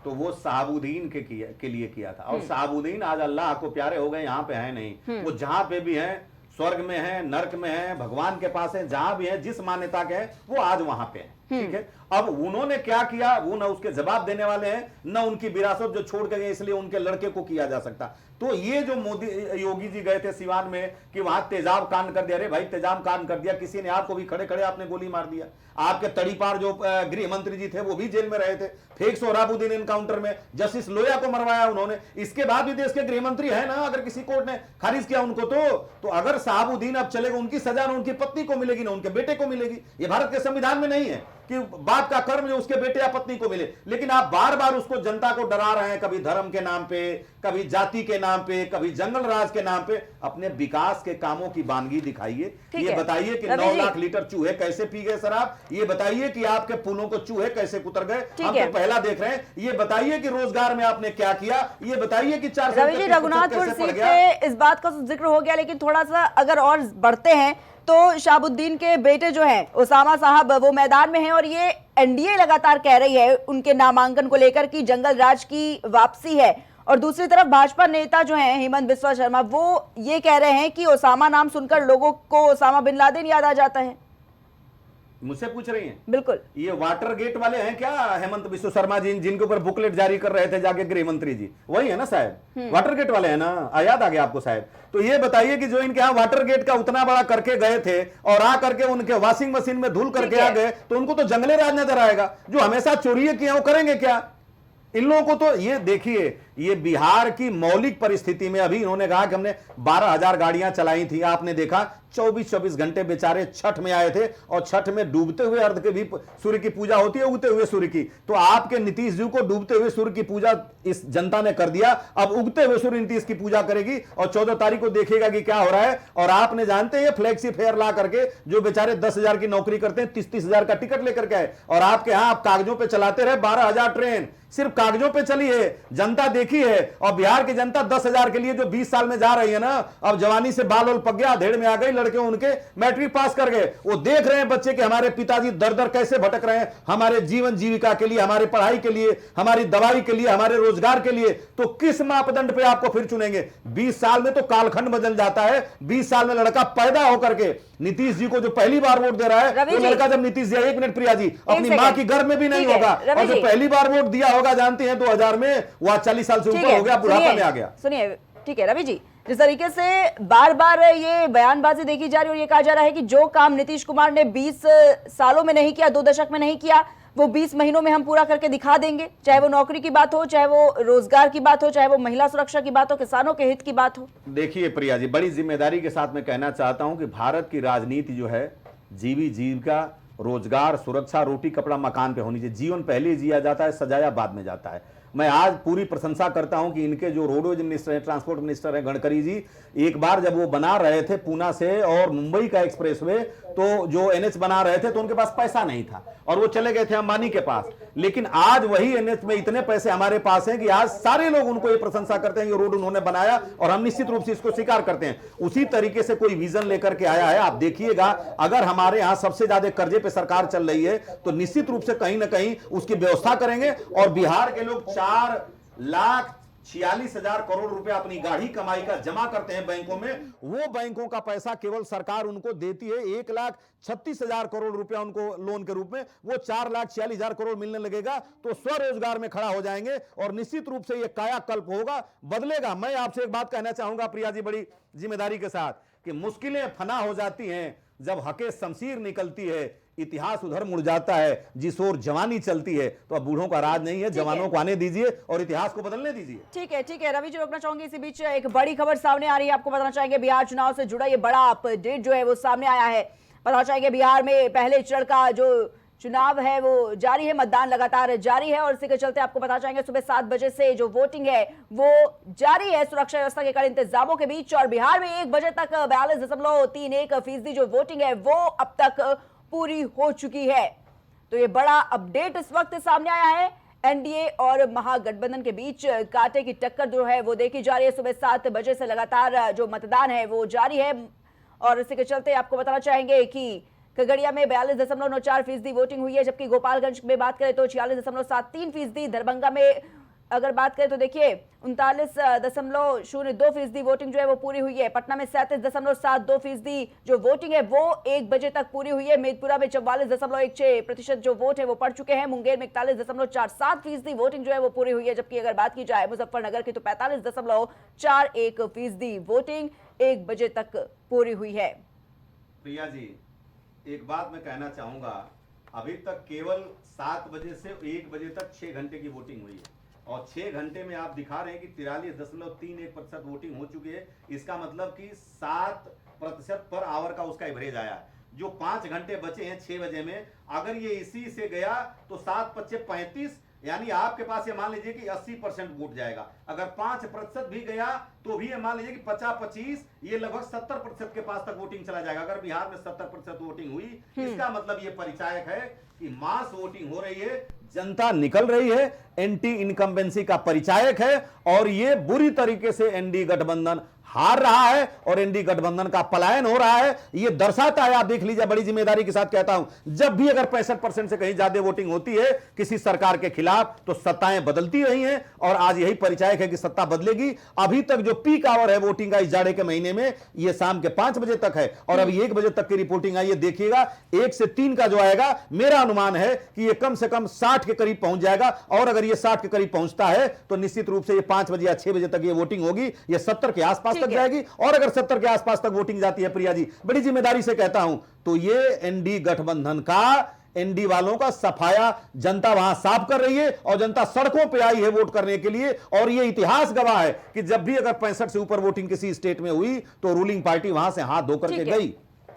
तो वो साहबुद्दीन के लिए किया था। और साहबुद्दीन आज अल्लाह को प्यारे हो गए, यहाँ पे है नहीं। वो जहां पे भी हैं, स्वर्ग में है, नर्क में है, भगवान के पास है, जहां भी है, जिस मान्यता के हैं वो आज वहां पे है। ठीक है, अब उन्होंने क्या किया वो ना उसके जवाब देने वाले हैं, ना उनकी विरासत जो छोड़ के गए इसलिए उनके लड़के को किया जा सकता। तो ये जो मोदी योगी जी गए थे सिवान में कि वहां तेजाब कांड कर दिया, अरे भाई तेजाब कांड कर दिया किसी ने, आपको भी खड़े खड़े आपने गोली मार दिया। आपके तड़ीपार जो गृह मंत्री जी थे वो भी जेल में रहे थे, फेक सोहराबुद्दीन एनकाउंटर में जस्टिस लोया को मरवाया उन्होंने। इसके बाद भी देश के गृह मंत्री है ना, अगर किसी कोर्ट ने खारिज किया उनको तो अगर साहबुद्दीन अब चलेगा, उनकी सजा ना उनकी पत्नी को मिलेगी ना उनके बेटे को मिलेगी। ये भारत के संविधान में नहीं है कि बाप का कर्म जो उसके बेटे या पत्नी को मिले। लेकिन आप बार बार उसको, जनता को डरा रहे हैं, कभी धर्म के नाम पे, कभी जाति के नाम पे, कभी जंगल राज के नाम पे। अपने विकास के कामों की वानगी दिखाइए। ये बताइए कि 9 लाख लीटर चूहे कैसे पी गए शराब, ये बताइए कि आपके पुलों को चूहे कैसे कुतर गए, हम तो पहला देख रहे हैं। ये बताइए कि रोजगार में आपने क्या किया, ये बताइए कि 4 रवि जी रघुनाथपुर सीट पे इस बात का जिक्र हो गया, लेकिन थोड़ा सा अगर और बढ़ते हैं तो शाहबुद्दीन के बेटे जो हैं उसामा साहब, वो मैदान में हैं और ये एनडीए लगातार कह रही है उनके नामांकन को लेकर कि जंगल राज की वापसी है। और दूसरी तरफ भाजपा नेता जो हैं हेमंत बिस्वा शर्मा, वो ये कह रहे हैं कि ओसामा नाम सुनकर लोगों को ओसामा बिन लादेन याद आ जाता है। मुझसे पूछ रही हैं? बिल्कुल। ये वाटर गेट वाले हैं क्या हेमंत बिस्वा शर्मा जी, जिनके ऊपर बुकलेट जारी कर रहे थे जाके गृह मंत्री जी? वही है ना शायद, वाटर गेट वाले हैं ना, याद आ गया आपको शायद। तो ये बताइए कि जो इनके यहाँ वाटर गेट का उतना बड़ा करके गए थे और आ करके उनके वॉशिंग मशीन में धुल करके आ गए, तो उनको तो जंगले राज नजर आएगा। जो हमेशा चोरी किया वो करेंगे क्या? इन लोगों को तो ये देखिए, ये बिहार की मौलिक परिस्थिति में अभी इन्होंने कहा कि हमने 12,000 गाड़ियां चलाई थी। आपने देखा 24-24 घंटे बेचारे छठ में आए थे, और छठ में डूबते हुए अर्ध के भी सूर्य की पूजा होती है, उगते हुए सूर्य की। तो आपके नीतीश जी को डूबते हुए सूर्य की पूजा इस जनता ने कर दिया, अब उगते हुए सूर्य नीतीश की पूजा करेगी और 14 तारीख को देखेगा कि क्या हो रहा है। और आपने जानते हैं फ्लैक्सी फेयर ला करके जो बेचारे 10,000 की नौकरी करते हैं 30-30,000 का टिकट लेकर के आए, और आपके यहां आप कागजों पर चलाते रहे 12,000 ट्रेन, सिर्फ कागजों पे चली है, जनता देखी है। और बिहार की जनता 10,000 के लिए जो 20 साल में जा रही है ना, अब जवानी से बाल ओल पक गया, धेड़ में आ गई, लड़के उनके मैट्रिक पास कर गए। वो देख रहे हैं बच्चे कि हमारे पिताजी दर दर कैसे भटक रहे हैं हमारे जीवन जीविका के लिए, हमारी पढ़ाई के लिए, हमारी दवाई के लिए, हमारे रोजगार के लिए। तो किस मापदंड पे आपको फिर चुनेंगे? 20 साल में तो कालखंड बदल जाता है। 20 साल में लड़का पैदा होकर के नीतीश जी को जो पहली बार वोट दे रहा है, वो लड़का जब नीतीश जी, 1 मिनट प्रिया जी, अपनी मां की गर्भ में भी नहीं होगा, और जो पहली बार वोट दिया होगा जानते हैं 2000 में, वह 40 साल से ऊपर हो गया, बुढ़ापा में आ गया। सुनिए, ठीक है रवि जी, जिस तरीके से बार बार ये बयानबाजी देखी जा रही है और ये कहा जा रहा है कि जो काम नीतीश कुमार ने 20 सालों में नहीं किया, 2 दशक में नहीं किया, वो 20 महीनों में हम पूरा करके दिखा देंगे। चाहे वो नौकरी की बात हो, चाहे वो रोजगार की बात हो, चाहे वो महिला सुरक्षा की बात हो, किसानों के हित की बात हो। देखिए प्रिया जी, बड़ी जिम्मेदारी के साथ मैं कहना चाहता हूं कि भारत की राजनीति जो है जीविका, रोजगार, सुरक्षा, रोटी कपड़ा मकान पे होनी चाहिए। जीवन पहले जिया जाता है, सजाया बाद में जाता है। मैं आज पूरी प्रशंसा करता हूं कि इनके जो रोडवेज मिनिस्टर हैं, ट्रांसपोर्ट मिनिस्टर हैं गडकरी जी, एक बार जब वो बना रहे थे पूना से और मुंबई का एक्सप्रेसवे, तो जो एनएच बना रहे थे तो उनके पास पैसा नहीं था और वो चले गए थे अंबानी के पास। लेकिन आज वही एनएच में इतने पैसे हमारे पास हैं कि आज सारे लोग उनको ये प्रशंसा करते हैं कि रोड उन्होंने बनाया, और हम निश्चित रूप से इसको स्वीकार करते हैं। उसी तरीके से कोई विजन लेकर के आया है। आप देखिएगा, अगर हमारे यहां सबसे ज्यादा कर्जे पे सरकार चल रही है तो निश्चित रूप से कहीं ना कहीं उसकी व्यवस्था करेंगे। और बिहार के लोग 4,46,000 करोड़ रुपया अपनी गाढ़ी कमाई का जमा करते हैं बैंकों में। वो बैंकों का पैसा केवल सरकार उनको देती है। 1,36,000 करोड़ रुपया उनको लोन के रूप में, वो 4,46,000 करोड़ मिलने लगेगा तो स्वरोजगार में खड़ा हो जाएंगे और निश्चित रूप से ये कायाकल्प होगा, बदलेगा। मैं आपसे एक बात कहना चाहूंगा प्रिया जी, बड़ी जिम्मेदारी के साथ, कि मुश्किलें फना हो जाती हैं जब हके शमशीर निकलती है, इतिहास उधर मुड़ जाता है, जिस ओर जवानी चलती है। तो अब बूढ़ों का राज नहीं है, जवानों को आने दीजिए और इतिहास को बदलने दीजिए। ठीक है, ठीक है रवि जी, रोकना चाहूंगी। इसी बीच एक बड़ी खबर सामने आ रही है, आपको बताना चाहेंगे बिहार चुनाव से जुड़ा ये बड़ा अपडेट जो है वो सामने आया है। बताना चाहेंगे बिहार में पहले चरण का जो चुनाव है वो जारी है, मतदान लगातार जारी है और इसी के चलते आपको बताना चाहेंगे सुबह 7 बजे से जो वोटिंग है वो जारी है सुरक्षा व्यवस्था के कड़े इंतजामों के बीच। और बिहार में 1 बजे तक 42.31% जो वोटिंग है वो अब तक पूरी हो चुकी है। तो ये बड़ा अपडेट इस वक्त सामने आया है। एनडीए और महागठबंधन के बीच कांटे की टक्कर जो है वो देखी जा रही है। सुबह 7 बजे से लगातार जो मतदान है वो जारी है और इसी के चलते आपको बताना चाहेंगे कि खगड़िया में 42.94% वोटिंग हुई है, जबकि गोपालगंज में बात करें तो 46.73%, दरभंगा में अगर बात करें तो देखिए 39.02% वोटिंग जो है वो पूरी हुई है। पटना में 37.72% जो वोटिंग है वो 1 बजे तक पूरी हुई है। मेदपुरा में 44.16% जो वोट है वो पड़ चुके हैं। मुंगेर में 41.47% वोटिंग जो है वो पूरी हुई है, जबकि अगर बात की जाए मुजफ्फरनगर की तो 45.41% वोटिंग 1 बजे तक पूरी हुई है। प्रिया जी, एक बात मैं कहना चाहूंगा, अभी तक केवल 7 बजे से 1 बजे तक 6 घंटे की वोटिंग हुई है और 6 घंटे में आप दिखा रहे हैं कि 43.31% वोटिंग हो चुकी है। इसका मतलब कि 7% पर आवर का उसका एवरेज आया। जो 5 घंटे बचे हैं 6 बजे में, अगर ये इसी से गया तो 7×5 = 35, यानी आपके पास ये मान लीजिए कि 80% वोट जाएगा। अगर 5% भी गया तो भी ये मान लीजिए कि 50-25, ये लगभग 70% के पास तक वोटिंग चला जाएगा। अगर बिहार में 70% वोटिंग हुई, इसका मतलब ये परिचायक है कि मास वोटिंग हो रही है, जनता निकल रही है, एंटी इनकम्बेंसी का परिचायक है और ये बुरी तरीके से एनडीए गठबंधन हार रहा है और एनडीए गठबंधन का पलायन हो रहा है। ये दर्शाता है, आप देख लीजिए, बड़ी जिम्मेदारी के साथ कहता हूं, जब भी अगर 65% से कहीं ज्यादा वोटिंग होती है किसी सरकार के खिलाफ तो सत्ताएं बदलती रही हैं और आज यही परिचायक है कि सत्ता बदलेगी। अभी तक जो पीक आवर है वोटिंग का इस जाड़े के महीने में, ये शाम के 5 बजे तक है और अभी 1 बजे तक की रिपोर्टिंग आई है। देखिएगा 1 से 3 का जो आएगा, मेरा अनुमान है कि ये कम से कम 60 के करीब पहुंच जाएगा और अगर ये 60 के करीब पहुंचता है तो निश्चित रूप से ये 5 बजे या 6 बजे तक ये वोटिंग होगी, ये 70 के आसपास तक जाएगी। और अगर 70 के आसपास तक वोटिंग जाती है प्रिया जी, बड़ी जिम्मेदारी से कहता हूं, तो ये एनडीए गठबंधन का, एनडी वालों का सफाया जनता वहां साफ कर रही है और जनता सड़कों पे आई है वोट करने के लिए। और ये इतिहास गवाह है कि जब भी अगर 65 से ऊपर वोटिंग किसी स्टेट में हुई तो रूलिंग पार्टी वहां से हाथ धो करके गई।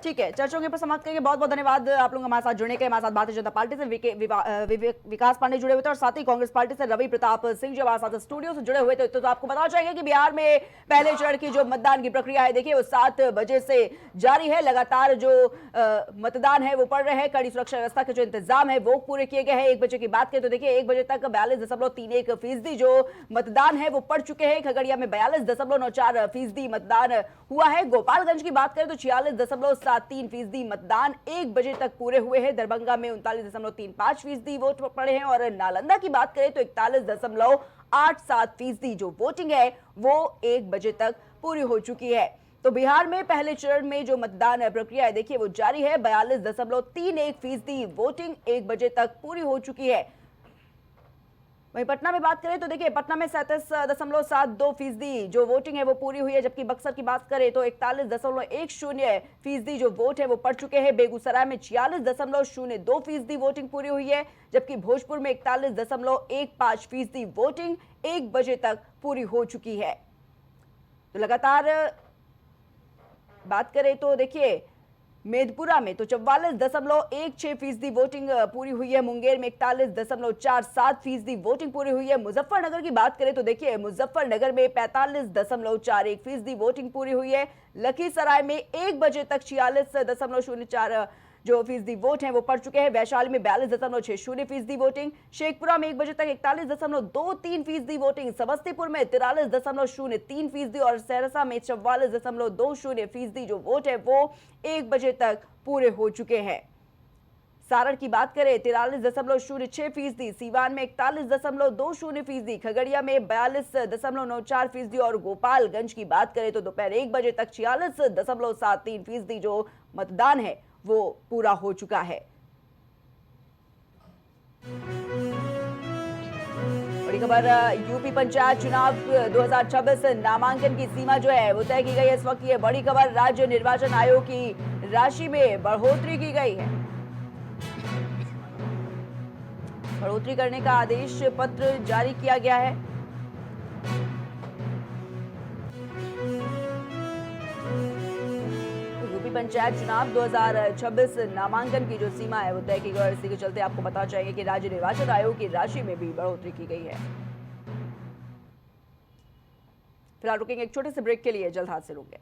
ठीक है, चर्चाओं के ऊपर समाप्त करेंगे। बहुत बहुत धन्यवाद आप लोग हमारे साथ जुड़ने के। हमारे साथ भारतीय जनता पार्टी से विकास पांडे जुड़े हुए थे और साथ ही कांग्रेस पार्टी से रवि प्रताप सिंह जो हमारे साथ स्टूडियो से जुड़े हुए थे। तो आपको बताना चाहेंगे कि बिहार में पहले चरण की जो मतदान की प्रक्रिया है, देखिए वो 7 बजे से जारी है। लगातार जो मतदान है वो पड़ रहे हैं। कड़ी सुरक्षा व्यवस्था के जो इंतजाम है वो पूरे किए गए हैं। 1 बजे की बात करें तो देखिए 1 बजे तक 42.31% जो मतदान है वो पड़ चुके हैं। खगड़िया में 42.94% मतदान हुआ है। गोपालगंज की बात करें तो 46.73% मतदान 1 बजे तक पूरे हुए हैं। दरभंगा में 39.35% वोट पड़े हैं और नालंदा की बात करें तो 41.87% जो वोटिंग है वो 1 बजे तक पूरी हो चुकी है। तो बिहार में पहले चरण में जो मतदान प्रक्रिया है देखिए वो जारी है। 42.31% वोटिंग 1 बजे तक पूरी हो चुकी है। वहीं पटना में बात करें तो देखिए पटना में 37.72% जो वोटिंग है वो पूरी हुई है। जबकि बक्सर की बात करें तो 41.10% जो वोट है वो पड़ चुके हैं। बेगूसराय में 46.02% वोटिंग पूरी हुई है। जबकि भोजपुर में 41.15% वोटिंग 1 बजे तक पूरी हो चुकी है। तो लगातार बात करें तो देखिए मेदपुरा में तो 44.16% वोटिंग पूरी हुई है। मुंगेर में 41.47% वोटिंग पूरी हुई है। मुजफ्फरनगर की बात करें तो देखिए मुजफ्फरनगर में 45.41% वोटिंग पूरी हुई है। लखीसराय में 1 बजे तक 46.04% जो फीसदी वोट हैं वो पड़ चुके हैं। वैशाली में 42.60% वोटिंग। शेखपुरा में 1 बजे तक 41.23% वोटिंग। समस्तीपुर में 43.03% और सहरसा में 44.20% जो वोट है वो 1 बजे तक पूरे हो चुके हैं। सारण की बात करें 43.06%, सीवान में 41.20%, खगड़िया में 42.94% और गोपालगंज की बात करें तो दोपहर 1 बजे तक 46.73% जो मतदान है वो पूरा हो चुका है। बड़ी खबर, यूपी पंचायत चुनाव 2026 नामांकन की सीमा जो है वो तय की गई है इस वक्त। ये बड़ी खबर, राज्य निर्वाचन आयोग की राशि में बढ़ोतरी की गई है। बढ़ोतरी करने का आदेश पत्र जारी किया गया है। यूपी पंचायत चुनाव 2026 नामांकन की जो सीमा है वो तय की गई है। इसी के चलते आपको बताना चाहिए कि राज्य निर्वाचन आयोग की राशि में भी बढ़ोतरी की गई है। फिलहाल रुकेंगे एक छोटे से ब्रेक के लिए, जल्द हाजिर होंगे।